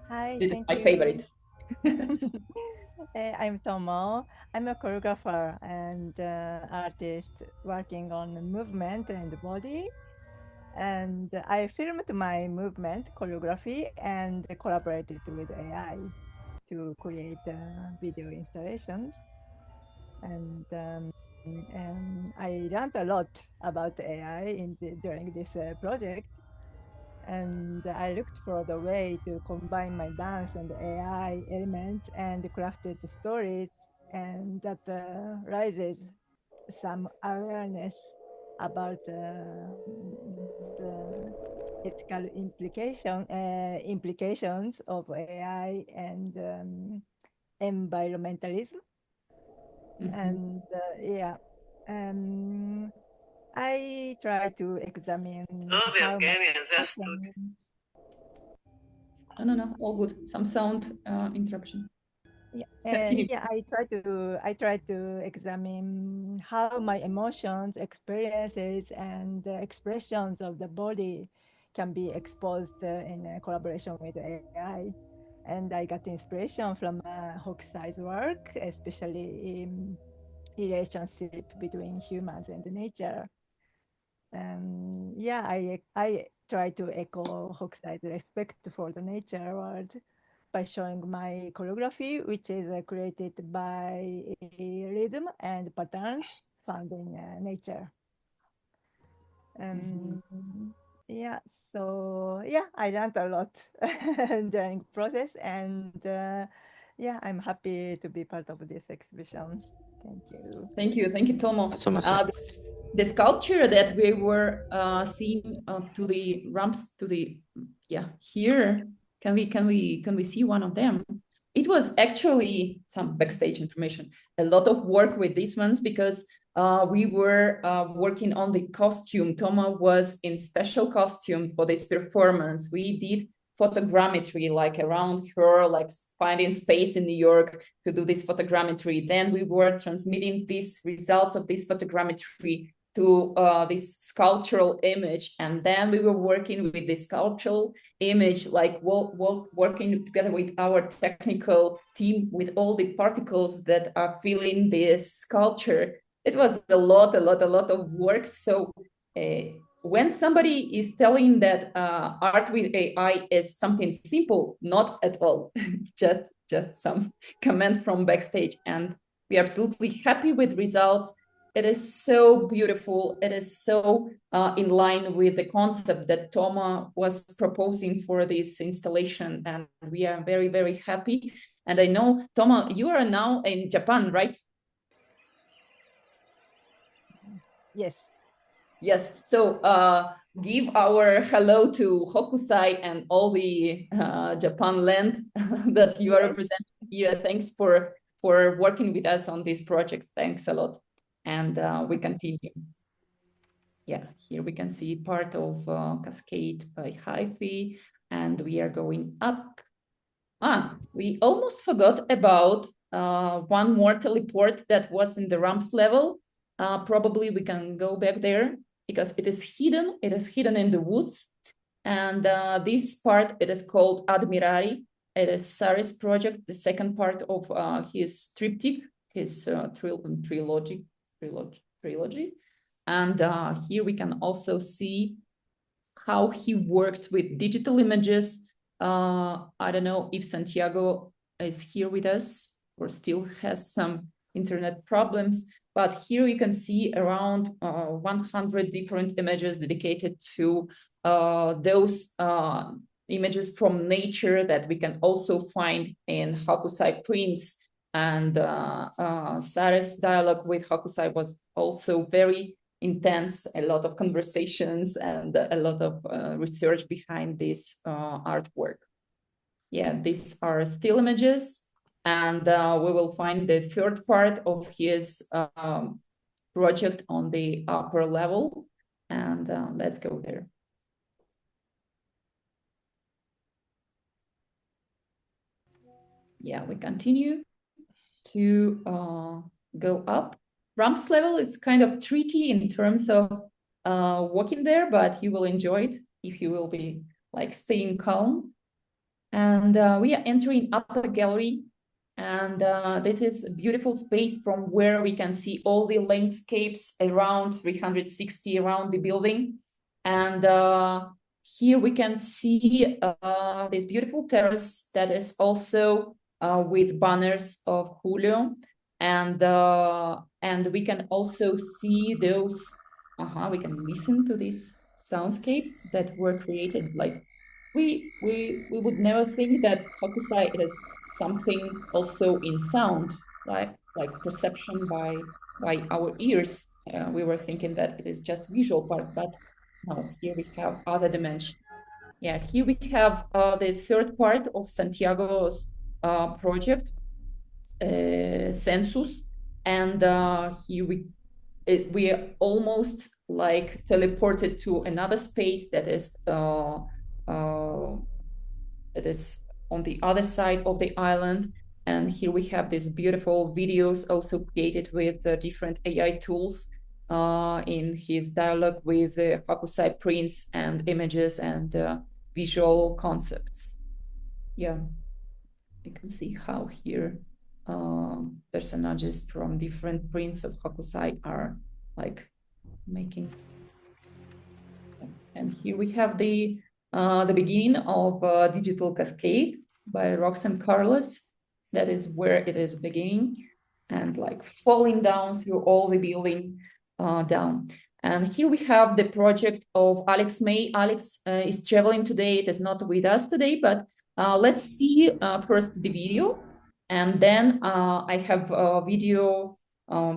Hi, This is thank my you. favorite. I'm Tomo. I'm a choreographer and artist working on movement and body. And I filmed my movement choreography and collaborated with AI to create video installations. And I learned a lot about AI during this project. And I looked for the way to combine my dance and AI elements and crafted stories, and that raises some awareness about the ethical implications of AI and environmentalism. And yeah, I try to examine how No, all good. Some sound interruption. Yeah, I try to examine how my emotions, experiences, and expressions of the body can be exposed in collaboration with AI. And I got inspiration from Hokusai's work, especially in relationship between humans and nature. Yeah, I try to echo Hokusai's respect for the nature world by showing my choreography, which is created by rhythm and patterns found in nature. Yeah, so yeah, I learned a lot during process, and yeah, I'm happy to be part of this exhibition. Thank you. Thank you, Tomo. That's awesome. The sculpture that we were seeing to the ramps to the here, can we see one of them? It was actually some backstage information, a lot of work with these ones, because we were working on the costume. Tomo was in special costume for this performance. We did photogrammetry like around her, like finding space in New York to do this photogrammetry. Then we were transmitting these results of this photogrammetry to this sculptural image, and then we were working with this sculptural image, like working together with our technical team with all the particles that are filling this sculpture. It was a lot of work. So when somebody is telling that art with AI is something simple, not at all. just some comment from backstage, and we are absolutely happy with results. It is so beautiful. It is so in line with the concept that Tomo was proposing for this installation, and we are very happy. And I know, Tomo, you are now in Japan, right? Yes. Yes. So give our hello to Hokusai and all the Japan land that you are representing here. Thanks for working with us on this project. Thanks a lot. And we continue. Yeah, here we can see part of Cascade by HiFi, and we are going up. We almost forgot about one more teleport that was in the ramps level. Probably we can go back there because it is hidden. It is hidden in the woods. And this part, it is called Admirari. It is Sari's project, the second part of his triptych, his trilogy. And here we can also see how he works with digital images. I don't know if Santiago is here with us or still has some internet problems, but here you can see around 100 different images dedicated to those images from nature that we can also find in Hokusai prints. And Sarah's dialogue with Hokusai was also very intense, a lot of conversations and a lot of research behind this artwork. Yeah, these are still images, and we will find the third part of his project on the upper level, and let's go there. Yeah, we continue to go up. Ramps level is kind of tricky in terms of walking there, but you will enjoy it if you will be like staying calm. And we are entering up a gallery, and this is a beautiful space from where we can see all the landscapes around 360 around the building. And here we can see this beautiful terrace that is also with banners of Julio. And we can also see those, we can listen to these soundscapes that were created. Like we would never think that Hokusai is something also in sound, like perception by our ears. We were thinking that it is just visual part, but no, here we have other dimension. Yeah, here we have the third part of Santiago's project, census, and here we are almost like teleported to another space that is on the other side of the island. And here we have these beautiful videos also created with different AI tools in his dialogue with Hokusai prints and images and visual concepts. Yeah, you can see how here personages from different prints of Hokusai are like making. And here we have the beginning of Digital Cascade by Roxanne Carlos. That is where it is beginning, and like falling down through all the building down. And here we have the project of Alex May. Alex is traveling today. It is not with us today, but let's see first the video. And then I have a video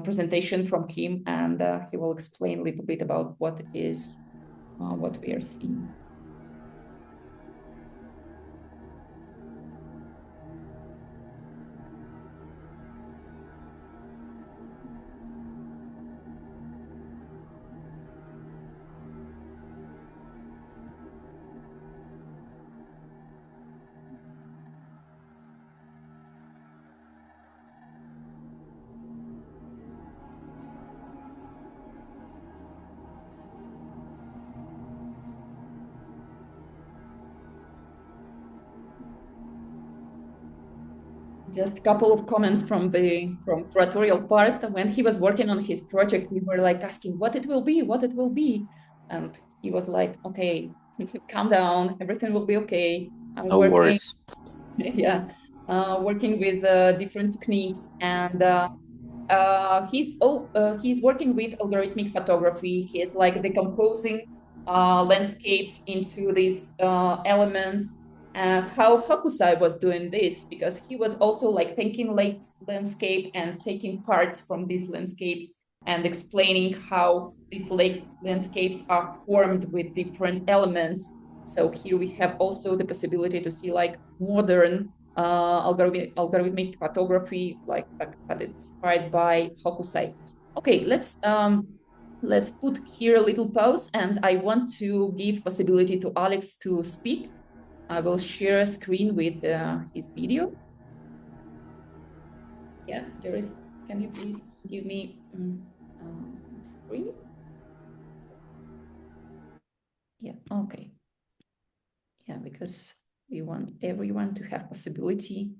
presentation from him, and he will explain a little bit about what is what we are seeing. Just a couple of comments from curatorial part. When he was working on his project, we were like asking what it will be. And he was like, okay, calm down, everything will be okay. I'm No working, worries. yeah, working with different techniques, and he's working with algorithmic photography. He is like decomposing landscapes into these elements. How Hokusai was doing this, because he was also like taking landscape and taking parts from these landscapes and explaining how these landscapes are formed with different elements. So here we have also the possibility to see like modern algorithmic photography, like but inspired by Hokusai. Okay, let's put here a little pause, and I want to give possibility to Alex to speak. I will share a screen with his video. Yeah, there is. Can you please give me screen? Yeah, okay. Yeah, because we want everyone to have possibility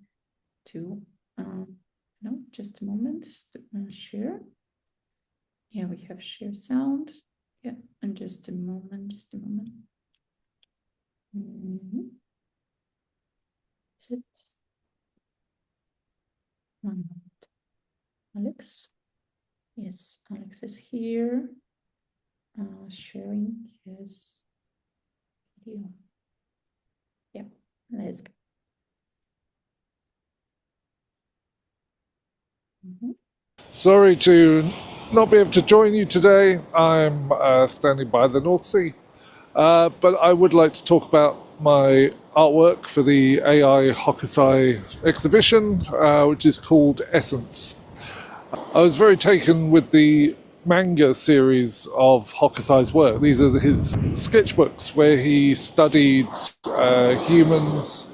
to, no, just a moment, share. Yeah, we have share sound. Yeah, and just a moment, Is it? One moment. Alex? Yes, Alex is here. Sharing his video. Yeah, let's go. Sorry to not be able to join you today. I'm standing by the North Sea. But I would like to talk about my artwork for the AI Hokusai exhibition, which is called Essence. I was very taken with the manga series of Hokusai's work. These are his sketchbooks where he studied humans,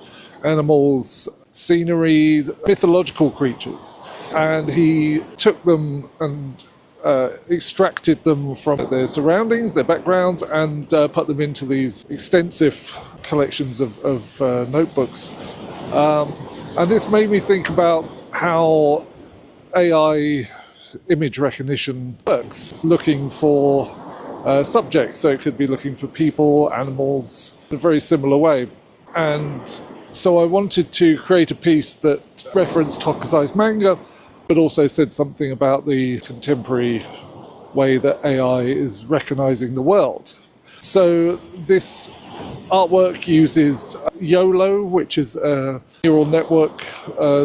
animals, scenery, mythological creatures. And he took them and extracted them from their surroundings, their backgrounds, and put them into these extensive collections of notebooks. And this made me think about how AI image recognition works. It's looking for subjects, so it could be looking for people, animals, in a very similar way. And so I wanted to create a piece that referenced Hokusai's manga, but also said something about the contemporary way that AI is recognizing the world. So this artwork uses YOLO, which is a neural network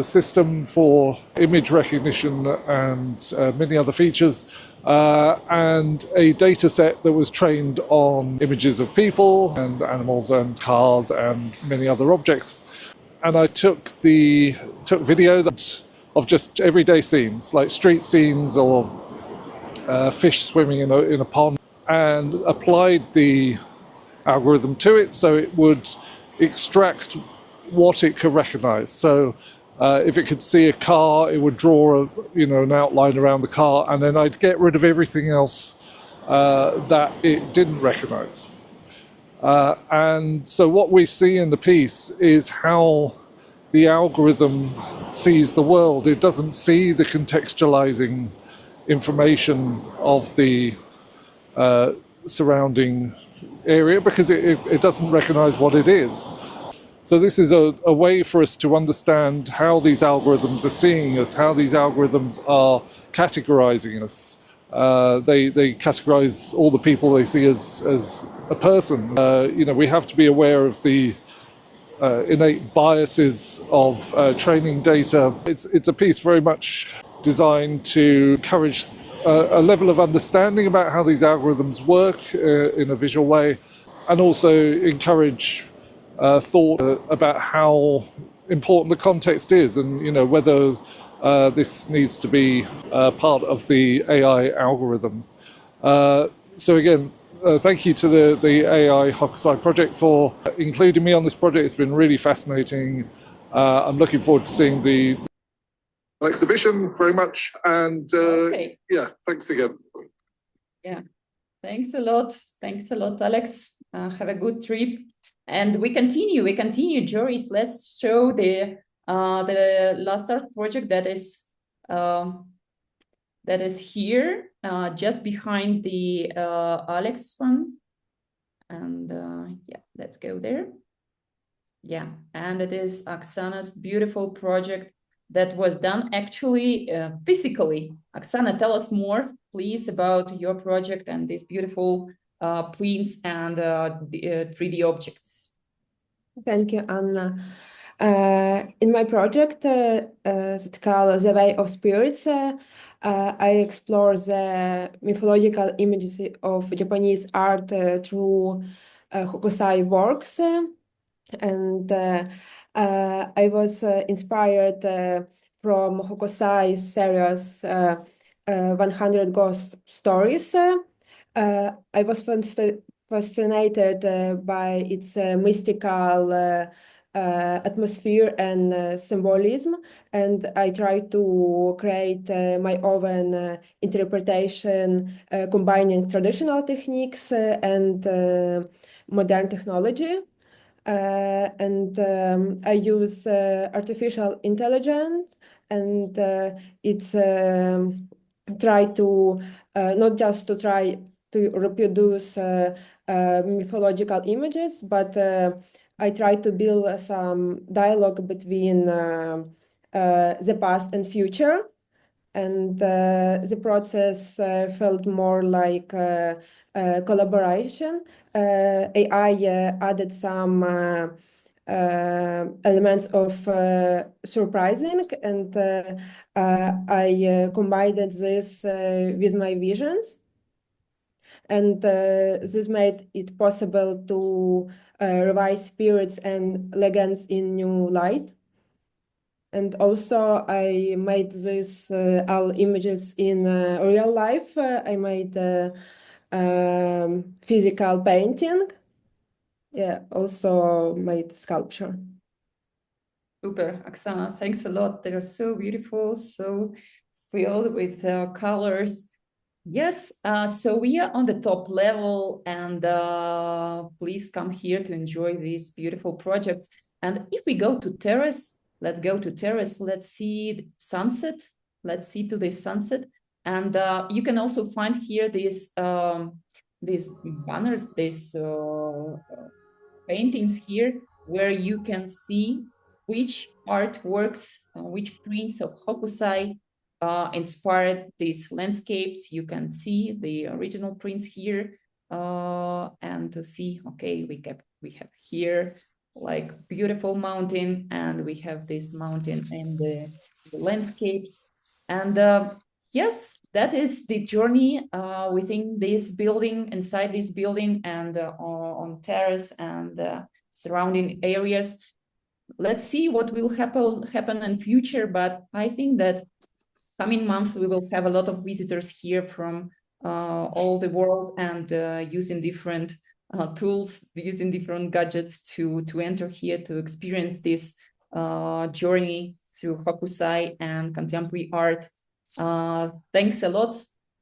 system for image recognition and many other features, and a data set that was trained on images of people and animals and cars and many other objects. And I took video of just everyday scenes, like street scenes or fish swimming in a pond, and applied the algorithm to it so it would extract what it could recognize. So if it could see a car, it would draw an outline around the car, and then I'd get rid of everything else that it didn't recognize. And so what we see in the piece is how the algorithm sees the world. It doesn't see the contextualizing information of the surrounding area because it doesn't recognize what it is. So this is a way for us to understand how these algorithms are seeing us, how these algorithms are categorizing us. They categorize all the people they see as a person. We have to be aware of the innate biases of training data. It's a piece very much designed to encourage a level of understanding about how these algorithms work in a visual way, and also encourage thought about how important the context is, and whether this needs to be part of the AI algorithm. So again, thank you to the AI Hokusai project for including me on this project. It's been really fascinating. I'm looking forward to seeing the exhibition very much, and Okay. Yeah, thanks again. Yeah, thanks a lot, Alex. Have a good trip, and we continue. Joris, let's show the last art project that is here, just behind the Alex one, and yeah, let's go there. Yeah, and it is Oksana's beautiful project that was done actually physically. Oksana, tell us more, please, about your project and these beautiful prints and 3D objects. Thank you, Anna. In my project, it's called The Way of Spirits, I explore the mythological images of Japanese art through Hokusai works. And I was inspired from Hokusai's series 100 Ghost Stories. I was fascinated by its mystical atmosphere and symbolism, and I tried to create my own interpretation, combining traditional techniques and modern technology. I use artificial intelligence, and it's try to not just to try to reproduce mythological images, but I try to build some dialogue between the past and future. And the process felt more like collaboration. AI added some elements of surprising, and I combined this with my visions. And this made it possible to revise spirits and legends in new light. And also, I made these all images in real life. I made physical painting. Yeah, also made sculpture. Super, Oksana, thanks a lot. They are so beautiful, so filled with colors. Yes, so we are on the top level, and please come here to enjoy these beautiful projects. And if we go to terrace, let's go to terrace. Let's see sunset. Let's see to the sunset. And you can also find here these banners, these paintings here, where you can see which artworks, which prints of Hokusai inspired these landscapes. You can see the original prints here, and to see, okay, we have here like beautiful mountain, and we have this mountain and the landscapes. And yes, that is the journey within this building, inside this building, and on terrace and surrounding areas. Let's see what will happen in future, but I think that coming months we will have a lot of visitors here from all the world, and using different tools, using different gadgets to enter here to experience this journey through Hokusai and contemporary art. Thanks a lot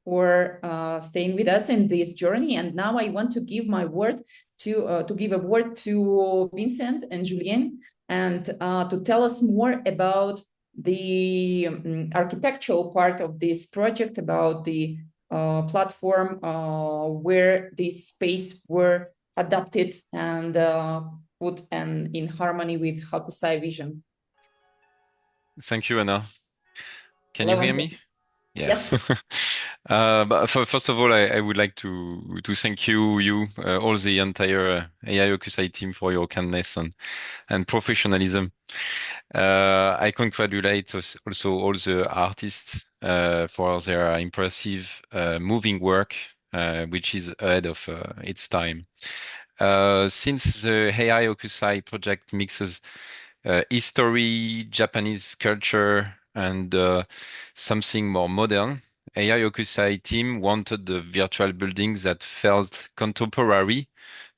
for staying with us in this journey. And now I want to give my word to give a word to Vincent and Julien, and to tell us more about the architectural part of this project, about the platform where this space were adapted and put in harmony with Hokusai vision. Thank you, Anna. Can Hello, you hear Vincent. me? Yeah. Yes. But first of all, I would like to thank you, all the entire AI Hokusai team for your kindness and professionalism. I congratulate also all the artists for their impressive moving work, which is ahead of its time. Since the AI Hokusai project mixes history, Japanese culture, and something more modern, AI Hokusai team wanted the virtual buildings that felt contemporary,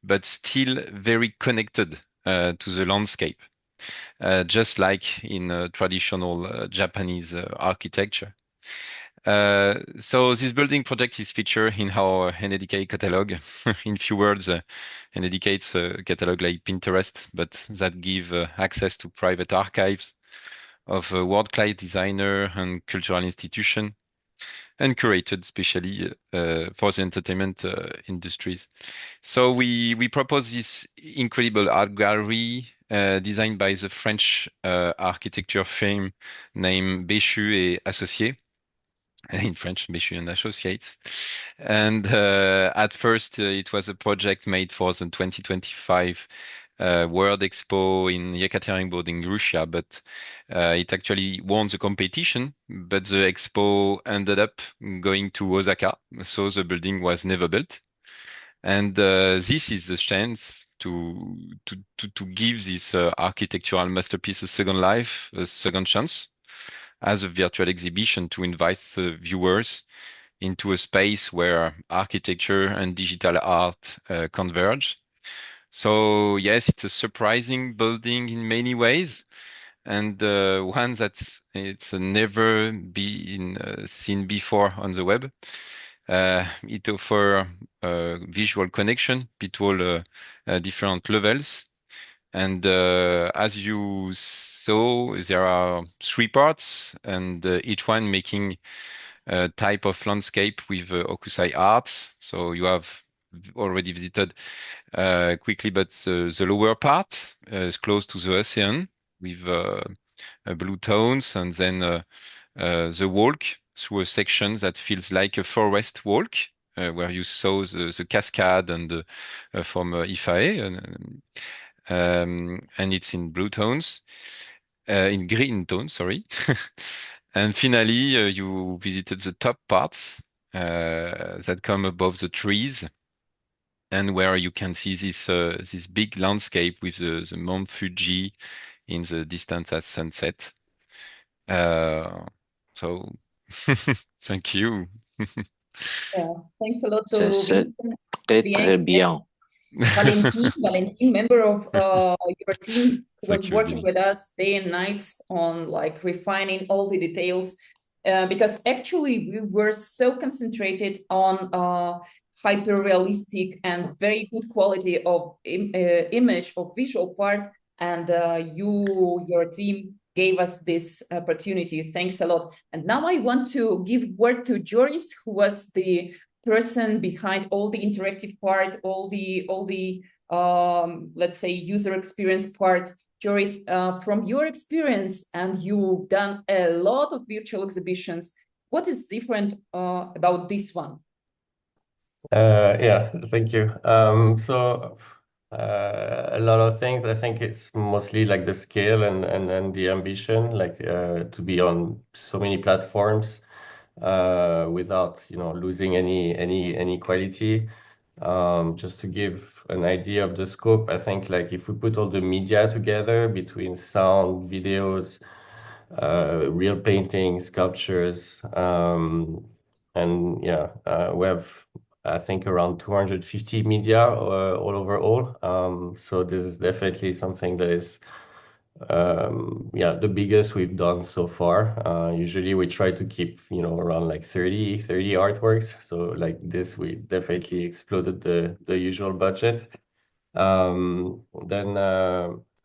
but still very connected to the landscape, just like in traditional Japanese architecture. So this building project is featured in our NADK catalog. In few words, NADK is a catalog like Pinterest, but that give access to private archives of world-class designer and cultural institution, and curated especially for the entertainment industries. So we propose this incredible art gallery designed by the French architecture firm named Bechu et Associés. In French, Bechu and Associates. And at first, it was a project made for the 2025 World Expo in Yekaterinburg in Russia, but it actually won the competition. But the expo ended up going to Osaka, so the building was never built. And this is the chance to give this architectural masterpiece a second life, a second chance, as a virtual exhibition to invite the viewers into a space where architecture and digital art converge. So yes, it's a surprising building in many ways, and one that's it's never been seen before on the web. It offers visual connection between different levels. And as you saw, there are three parts, and each one making a type of landscape with Hokusai art. So you have already visited quickly, but the lower part is close to the ocean with blue tones, and then the walk through a section that feels like a forest walk, where you saw the cascade and from Ifae, and it's in blue tones, in green tones, sorry. And finally, you visited the top parts that come above the trees, and where you can see this big landscape with the Mount Fuji in the distance at sunset. So thank you. Yeah, thanks a lot to C'est Vincent, très bien. Valentin, member of your team, who was Thank you, working Billy. with us day and nights on like refining all the details. Because actually we were so concentrated on hyper realistic and very good quality of image of visual part, and your team gave us this opportunity. Thanks a lot. And now I want to give word to Joris, who was the person behind all the interactive part, all the let's say user experience part. Joris, from your experience, and you've done a lot of virtual exhibitions, what is different about this one? Yeah, thank you. A lot of things. I think it's mostly like the scale and the ambition, like to be on so many platforms without losing any quality. Just to give an idea of the scope, I think like if we put all the media together between sound, videos, real paintings, sculptures, and yeah, we have I think around 250 media all overall. So this is definitely something that is yeah, the biggest we've done so far. Usually we try to keep, around like 30 artworks. So like this, we definitely exploded the usual budget. Then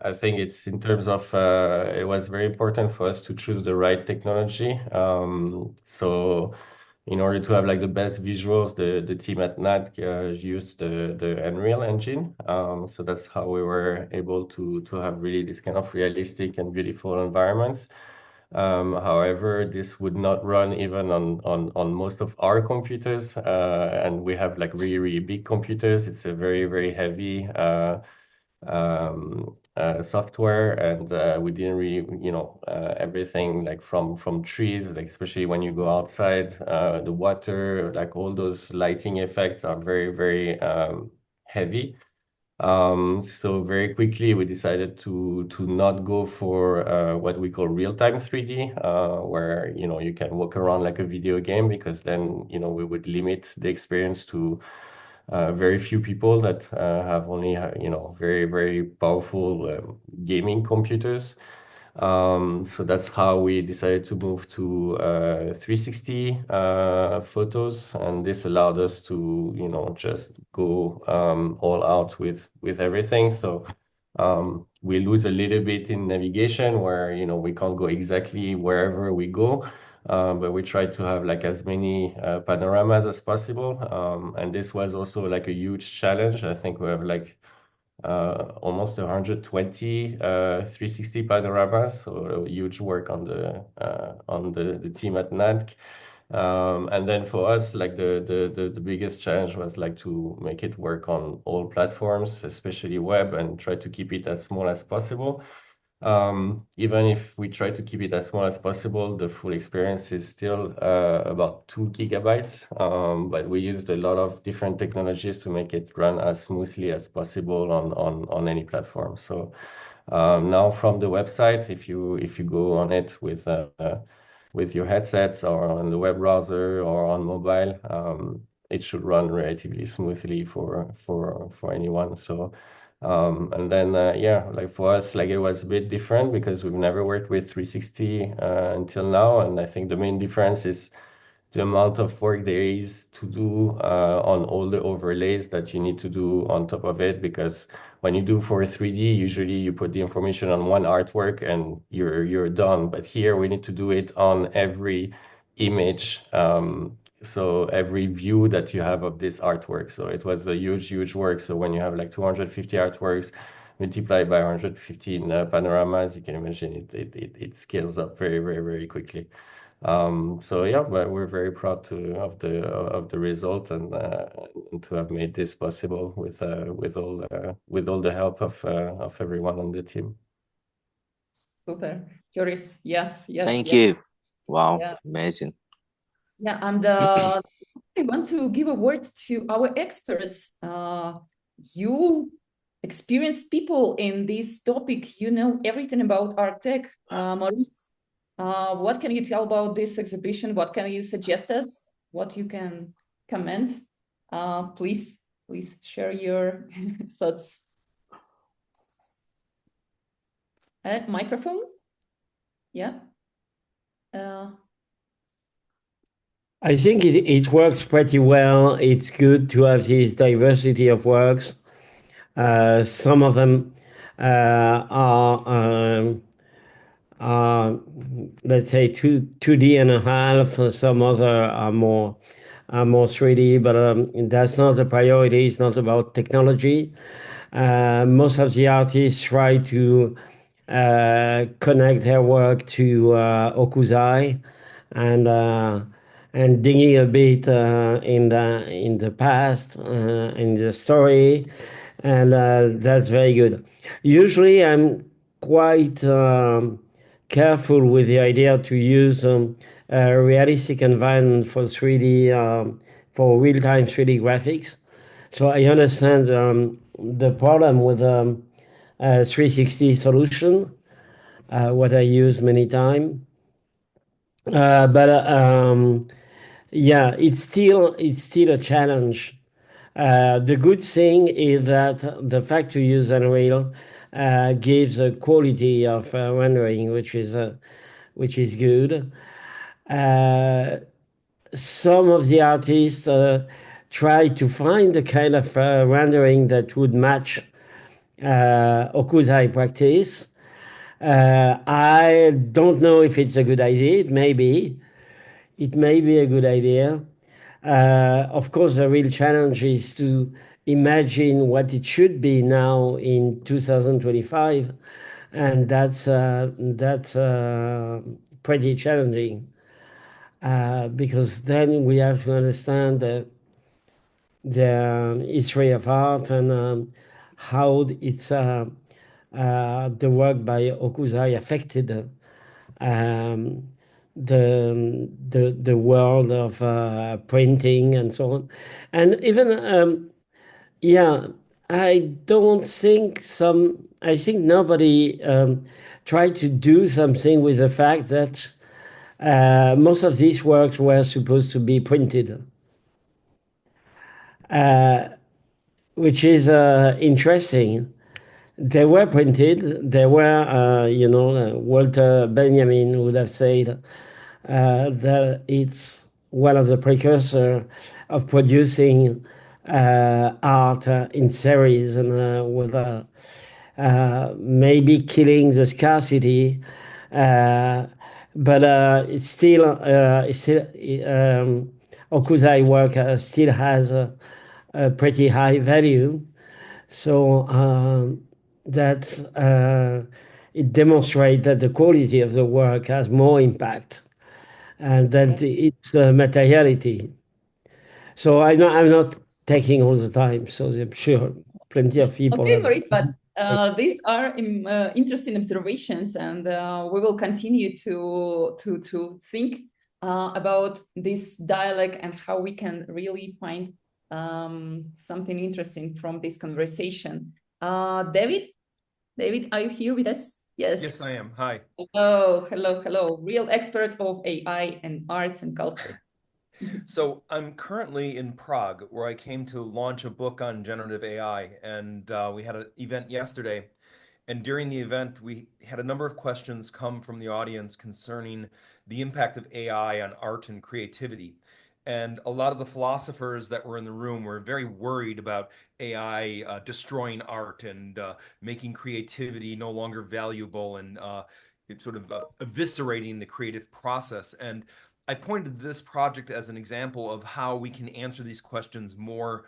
I think it's in terms of it was very important for us to choose the right technology. So in order to have like the best visuals, the team at NADK used the Unreal Engine. So that's how we were able to have really this kind of realistic and beautiful environments. However, this would not run even on most of our computers, and we have like really big computers. It's a very heavy software, and we didn't really, everything like from trees, like especially when you go outside, the water, like all those lighting effects are very heavy. So very quickly we decided to not go for what we call real-time 3D, where you can walk around like a video game, because then we would limit the experience to very few people that have only very powerful gaming computers. So that's how we decided to move to 360 photos, and this allowed us to just go all out with everything. So we lose a little bit in navigation, where we can't go exactly wherever we go, but we try to have like as many panoramas as possible. And this was also like a huge challenge. I think we have like almost 120 360 panoramas, so huge work on the team at NADK. And then for us, like the biggest challenge was like to make it work on all platforms, especially web, and try to keep it as small as possible. Even if we try to keep it as small as possible, the full experience is still about 2 GB. But we used a lot of different technologies to make it run as smoothly as possible on any platform. So now from the website, if you go on it with your headsets or on the web browser or on mobile, it should run relatively smoothly for anyone. So and then yeah, like for us, like it was a bit different because we've never worked with 360 until now, and I think the main difference is the amount of work there is to do on all the overlays that you need to do on top of it. Because when you do for 3D, usually you put the information on one artwork and you're done. But here we need to do it on every image. So every view that you have of this artwork. So it was a huge work. So when you have like 250 artworks multiplied by 115 panoramas, you can imagine it scales up very quickly. So yeah, but we're very proud of the result and to have made this possible with all the help of everyone on the team. Super. Joris, yes. Thank you. Wow, yeah. Amazing. Yeah, and I want to give a word to our experts. You experienced people in this topic. You know everything about art tech. Maurice, what can you tell about this exhibition? What can you suggest us? What you can comment? Please share your thoughts. Microphone? Yeah. I think it works pretty well. It's good to have this diversity of works. Some of them are let's say 2D and a half. Some other are more 3D, but that's not the priority. It's not about technology. Most of the artists try to connect their work to Hokusai and digging a bit in the past, in the story, and that's very good. Usually, I'm quite careful with the idea to use a realistic environment for 3D, for real-time 3D graphics. So I understand the problem with 360 solution, what I use many times. But yeah, it's still a challenge. The good thing is that the fact to use Unreal gives a quality of rendering, which is good. Some of the artists try to find the kind of rendering that would match Hokusai practice. I don't know if it's a good idea. It may be a good idea. Of course, the real challenge is to imagine what it should be now in 2025, and that's pretty challenging because then we have to understand the history of art and how it's the work by Hokusai affected the world of printing and so on. And even yeah, I don't think I think nobody tried to do something with the fact that most of these works were supposed to be printed, which is interesting. They were printed. They were, Walter Benjamin would have said that it's one of the precursors of producing art in series and with maybe killing the scarcity. But Hokusai work still has a pretty high value. So that's it demonstrates that the quality of the work has more impact and then it's materiality. So I'm not taking all the time, so I'm sure plenty of people Okay, have. Maurice, but these are interesting observations, and we will continue to think about this dialogue and how we can really find something interesting from this conversation. David, are you here with us? Yes. Yes, I am. Hi. Hello. Real expert of AI and arts and culture. So I'm currently in Prague, where I came to launch a book on generative AI, and we had an event yesterday. And during the event, we had a number of questions come from the audience concerning the impact of AI on art and creativity. And a lot of the philosophers that were in the room were very worried about AI destroying art and making creativity no longer valuable and sort of eviscerating the creative process. And I pointed to this project as an example of how we can answer these questions more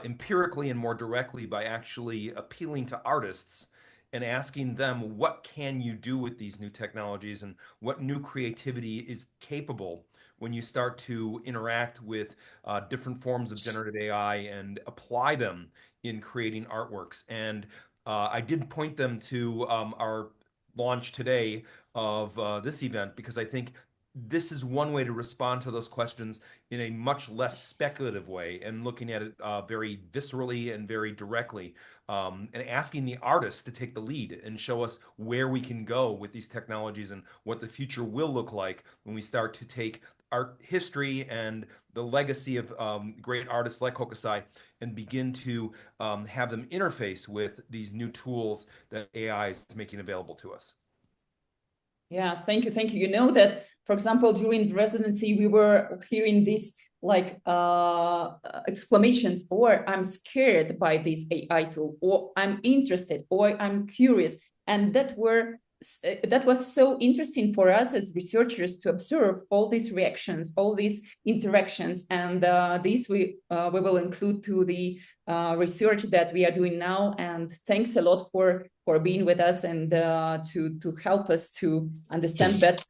empirically and more directly by actually appealing to artists and asking them, what can you do with these new technologies and what new creativity is capable when you start to interact with different forms of generative AI and apply them in creating artworks. And I did point them to our launch today of this event because I think this is one way to respond to those questions in a much less speculative way and looking at it very viscerally and very directly, and asking the artists to take the lead and show us where we can go with these technologies and what the future will look like when we start to take art history and the legacy of great artists like Hokusai and begin to have them interface with these new tools that AI is making available to us. Yeah, thank you. You know that, for example, during the residency, we were hearing these like exclamations, or I'm scared by this AI tool, or I'm interested, or I'm curious. And that was so interesting for us as researchers to observe all these reactions, all these interactions, and this we will include to the research that we are doing now. And thanks a lot for being with us and to help us to understand better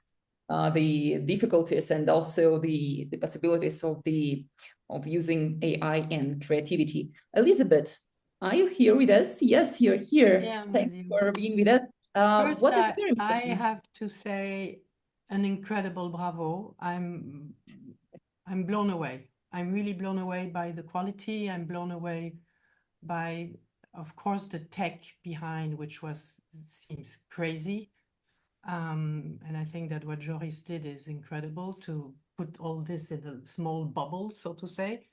the difficulties and also the possibilities of using AI and creativity. Elizabeth, are you here with us? Yes, you're here. Yeah, thanks for being with us. First, What I have to say an incredible bravo. I'm blown away. I'm really blown away by the quality. I'm blown away by, of course, the tech behind, which seems crazy. And I think that what Joris did is incredible to put all this in a small bubble, so to say.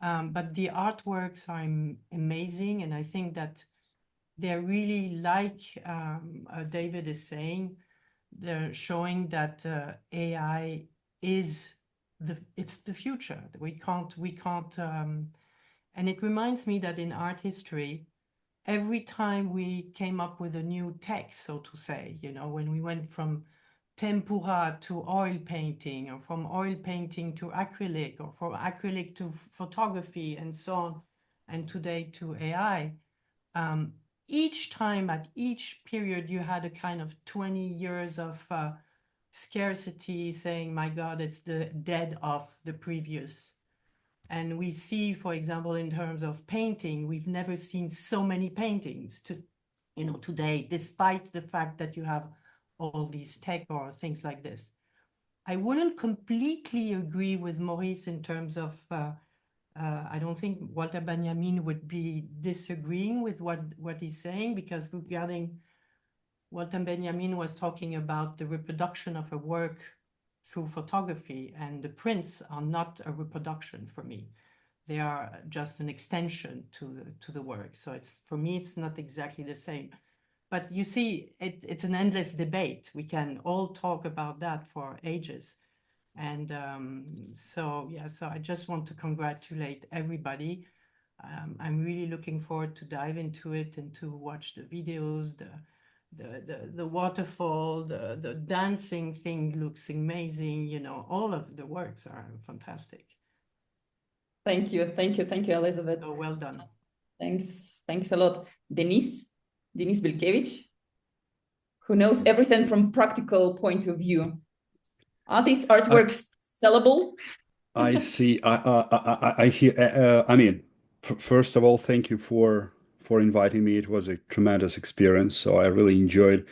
But the artworks are amazing, and I think that they're really, like David is saying, they're showing that AI is it's the future. We can't, and it reminds me that in art history, every time we came up with a new text, so to say, when we went from tempera to oil painting, or from oil painting to acrylic, or from acrylic to photography, and so on, and today to AI, each time at each period you had a kind of 20 years of scarcity, saying, my God, it's the dead of the previous. And we see, for example, in terms of painting, we've never seen so many paintings today, despite the fact that you have all these tech or things like this. I wouldn't completely agree with Maurice in terms of I don't think Walter Benjamin would be disagreeing with what he's saying, because regarding Walter Benjamin was talking about the reproduction of a work through photography, and the prints are not a reproduction for me. They are just an extension to the work. So for me, it's not exactly the same. But you see, it's an endless debate. We can all talk about that for ages. And so I just want to congratulate everybody. I'm really looking forward to dive into it and to watch the videos, the waterfall, the dancing thing looks amazing. All of the works are fantastic. Thank you, Elizabeth. So well done. Thanks a lot. Denise Bilkevich, who knows everything from practical point of view. Are these artworks sellable? I see. I hear. I mean, first of all, thank you for inviting me. It was a tremendous experience. So I really enjoyed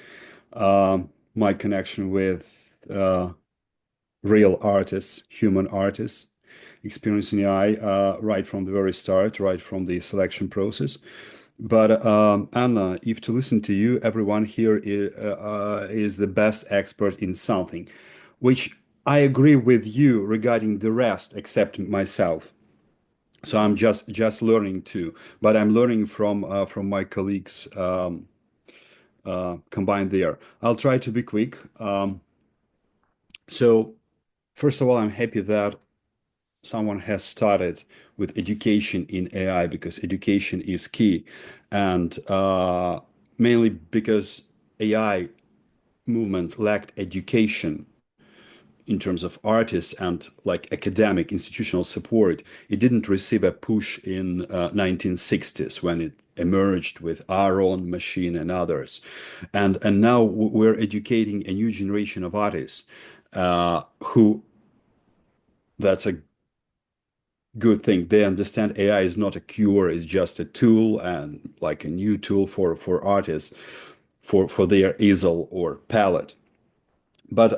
my connection with real artists, human artists, experiencing AI right from the very start, right from the selection process. But Anna, if to listen to you, everyone here is the best expert in something, which I agree with you regarding the rest, except myself. So I'm just learning too, but I'm learning from my colleagues combined there. I'll try to be quick. So first of all, I'm happy that someone has started with education in AI because education is key, and mainly because AI movement lacked education in terms of artists and like academic institutional support. It didn't receive a push in 1960s when it emerged with Aaron machine and others, and now we're educating a new generation of artists who that's a good thing. They understand AI is not a cure, it's just a tool and like a new tool for artists for their easel or palette. But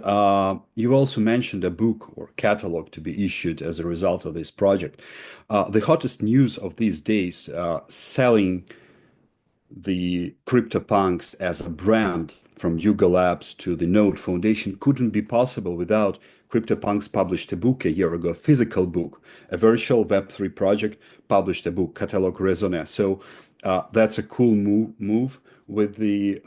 you also mentioned a book or catalog to be issued as a result of this project. The hottest news of these days, selling the CryptoPunks as a brand from Yuga Labs to the Node Foundation couldn't be possible without CryptoPunks published a book a year ago, a physical book. A virtual Web3 project published a book, Catalog Raisonné. So that's a cool move with the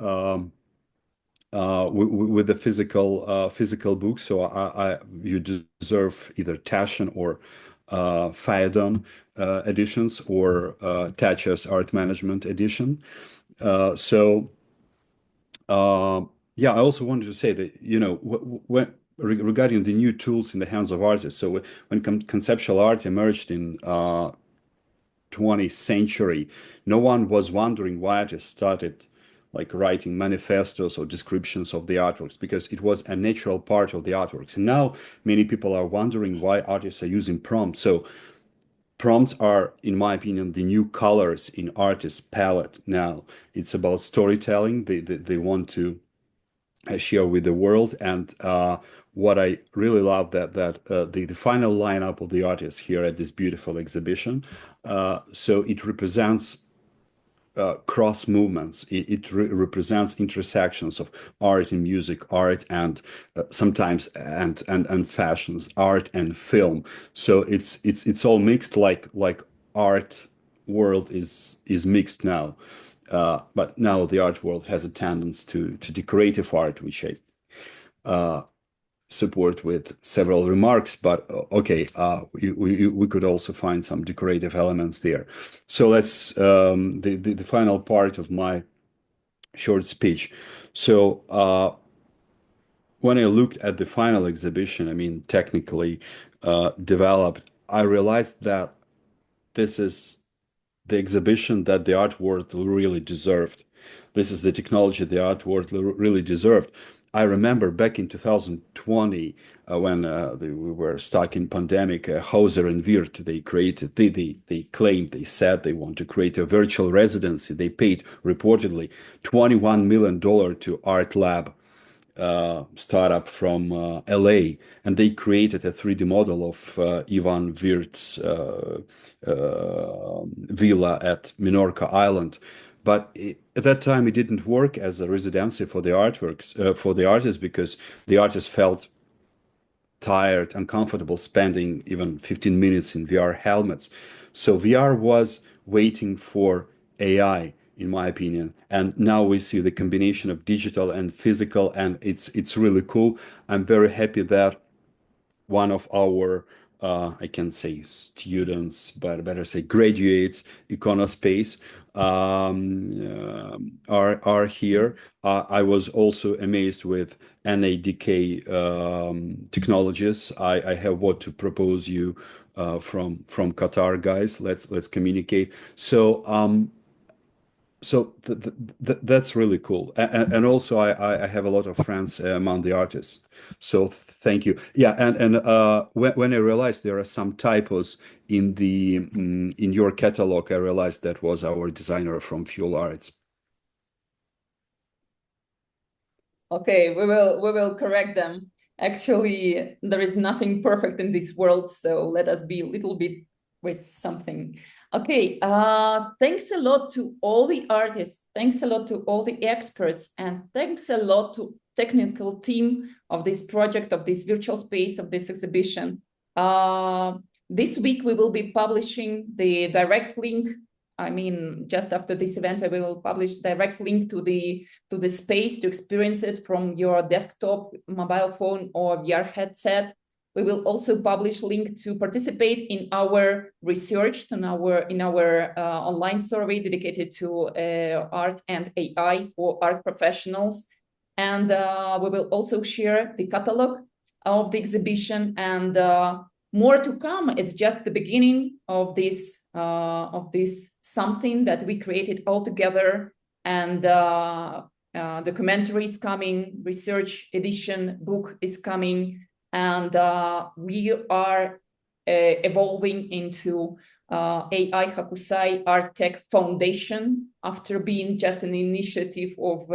with the physical book. So you deserve either Taschen or Phaedon editions or Thatcher's Art Management edition. So yeah, I also wanted to say that when regarding the new tools in the hands of artists. So when conceptual art emerged in 20th century, no one was wondering why artists started like writing manifestos or descriptions of the artworks because it was a natural part of the artworks. And now many people are wondering why artists are using prompts. So prompts are, in my opinion, the new colors in artists' palette now. It's about storytelling. They want to share with the world. And what I really love that the final lineup of the artists here at this beautiful exhibition. So it represents cross movements. It represents intersections of art and music, art and sometimes and fashions, art and film. So it's all mixed like art world is mixed now. But now the art world has a tendency to decorative art, which I support with several remarks, but okay, we could also find some decorative elements there. So let's the final part of my short speech. So when I looked at the final exhibition, I mean technically developed, I realized that this is the exhibition that the art world really deserved. This is the technology the art world really deserved. I remember back in 2020 when we were stuck in pandemic, Hauser and Wirth, they created, they claimed, they said they want to create a virtual residency. They paid reportedly $21 million to Art Lab startup from LA, and they created a 3D model of Ivan Wirth's villa at Minorca Island. But at that time, it didn't work as a residency for the artworks for the artists because the artists felt tired, uncomfortable spending even 15 minutes in VR helmets. So VR was waiting for AI, in my opinion. And now we see the combination of digital and physical, and it's really cool. I'm very happy that one of our I can say students, but better say graduates, Iconospace, are here. I was also amazed with NADK technologies. I have what to propose you from Qatar, guys. Let's communicate. So so that's really cool, and also I have a lot of friends among the artists, so thank you. Yeah, and when I realized there are some typos in the in your catalog, I realized that was our designer from Fuel Arts. Okay, we will correct them. Actually, there is nothing perfect in this world, so let us be a little bit with something. Okay, thanks a lot to all the artists, thanks a lot to all the experts, and thanks a lot to technical team of this project, of this virtual space, of this exhibition. This week we will be publishing the direct link. I mean, just after this event, we will publish direct link to the space to experience it from your desktop, mobile phone, or VR headset. We will also publish link to participate in our research, in our online survey dedicated to art and AI for art professionals. And we will also share the catalog of the exhibition, and more to come. It's just the beginning of this something that we created all together. And documentary is coming, research edition book is coming, and we are evolving into AI Hokusai Art Tech Foundation after being just an initiative of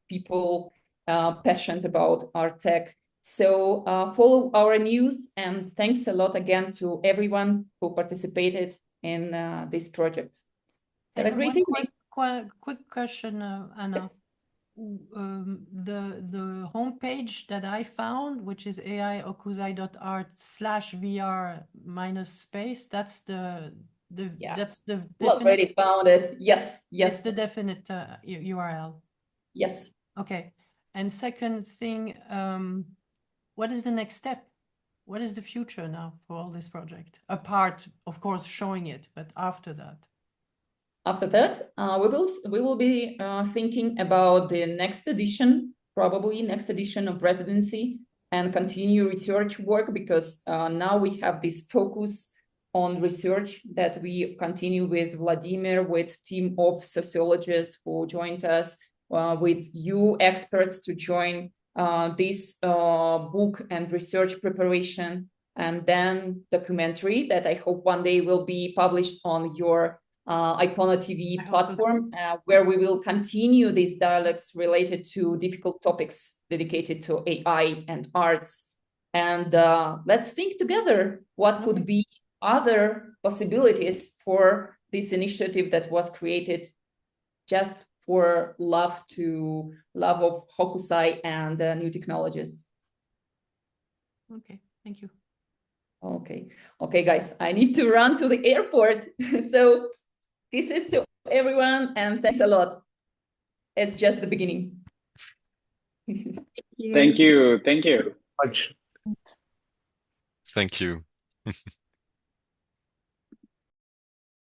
people passionate about art tech. So follow our news, and thanks a lot again to everyone who participated in this project. Have a great evening. Quick question, Anna. Yes. The homepage that I found, which is aihokusai.art/VR-space, that's the definite. Already found it. Yes. It's the definite URL. Yes. Okay. And second thing, what is the next step? What is the future now for all this project? Apart, of course, showing it, but after that? After that, we will be thinking about the next edition, probably next edition of residency, and continue research work, because now we have this focus on research that we continue with Vladimir, with team of sociologists who joined us, with you experts to join this book and research preparation, and then documentary that I hope one day will be published on your Icona TV platform, where we will continue these dialogues related to difficult topics dedicated to AI and arts. And let's think together what could be other possibilities for this initiative that was created just for love of Hokusai and new technologies. Okay, thank you. Okay, guys, I need to run to the airport. So kisses to everyone, and thanks a lot. It's just the beginning. Thank you. Thank you. Thank you.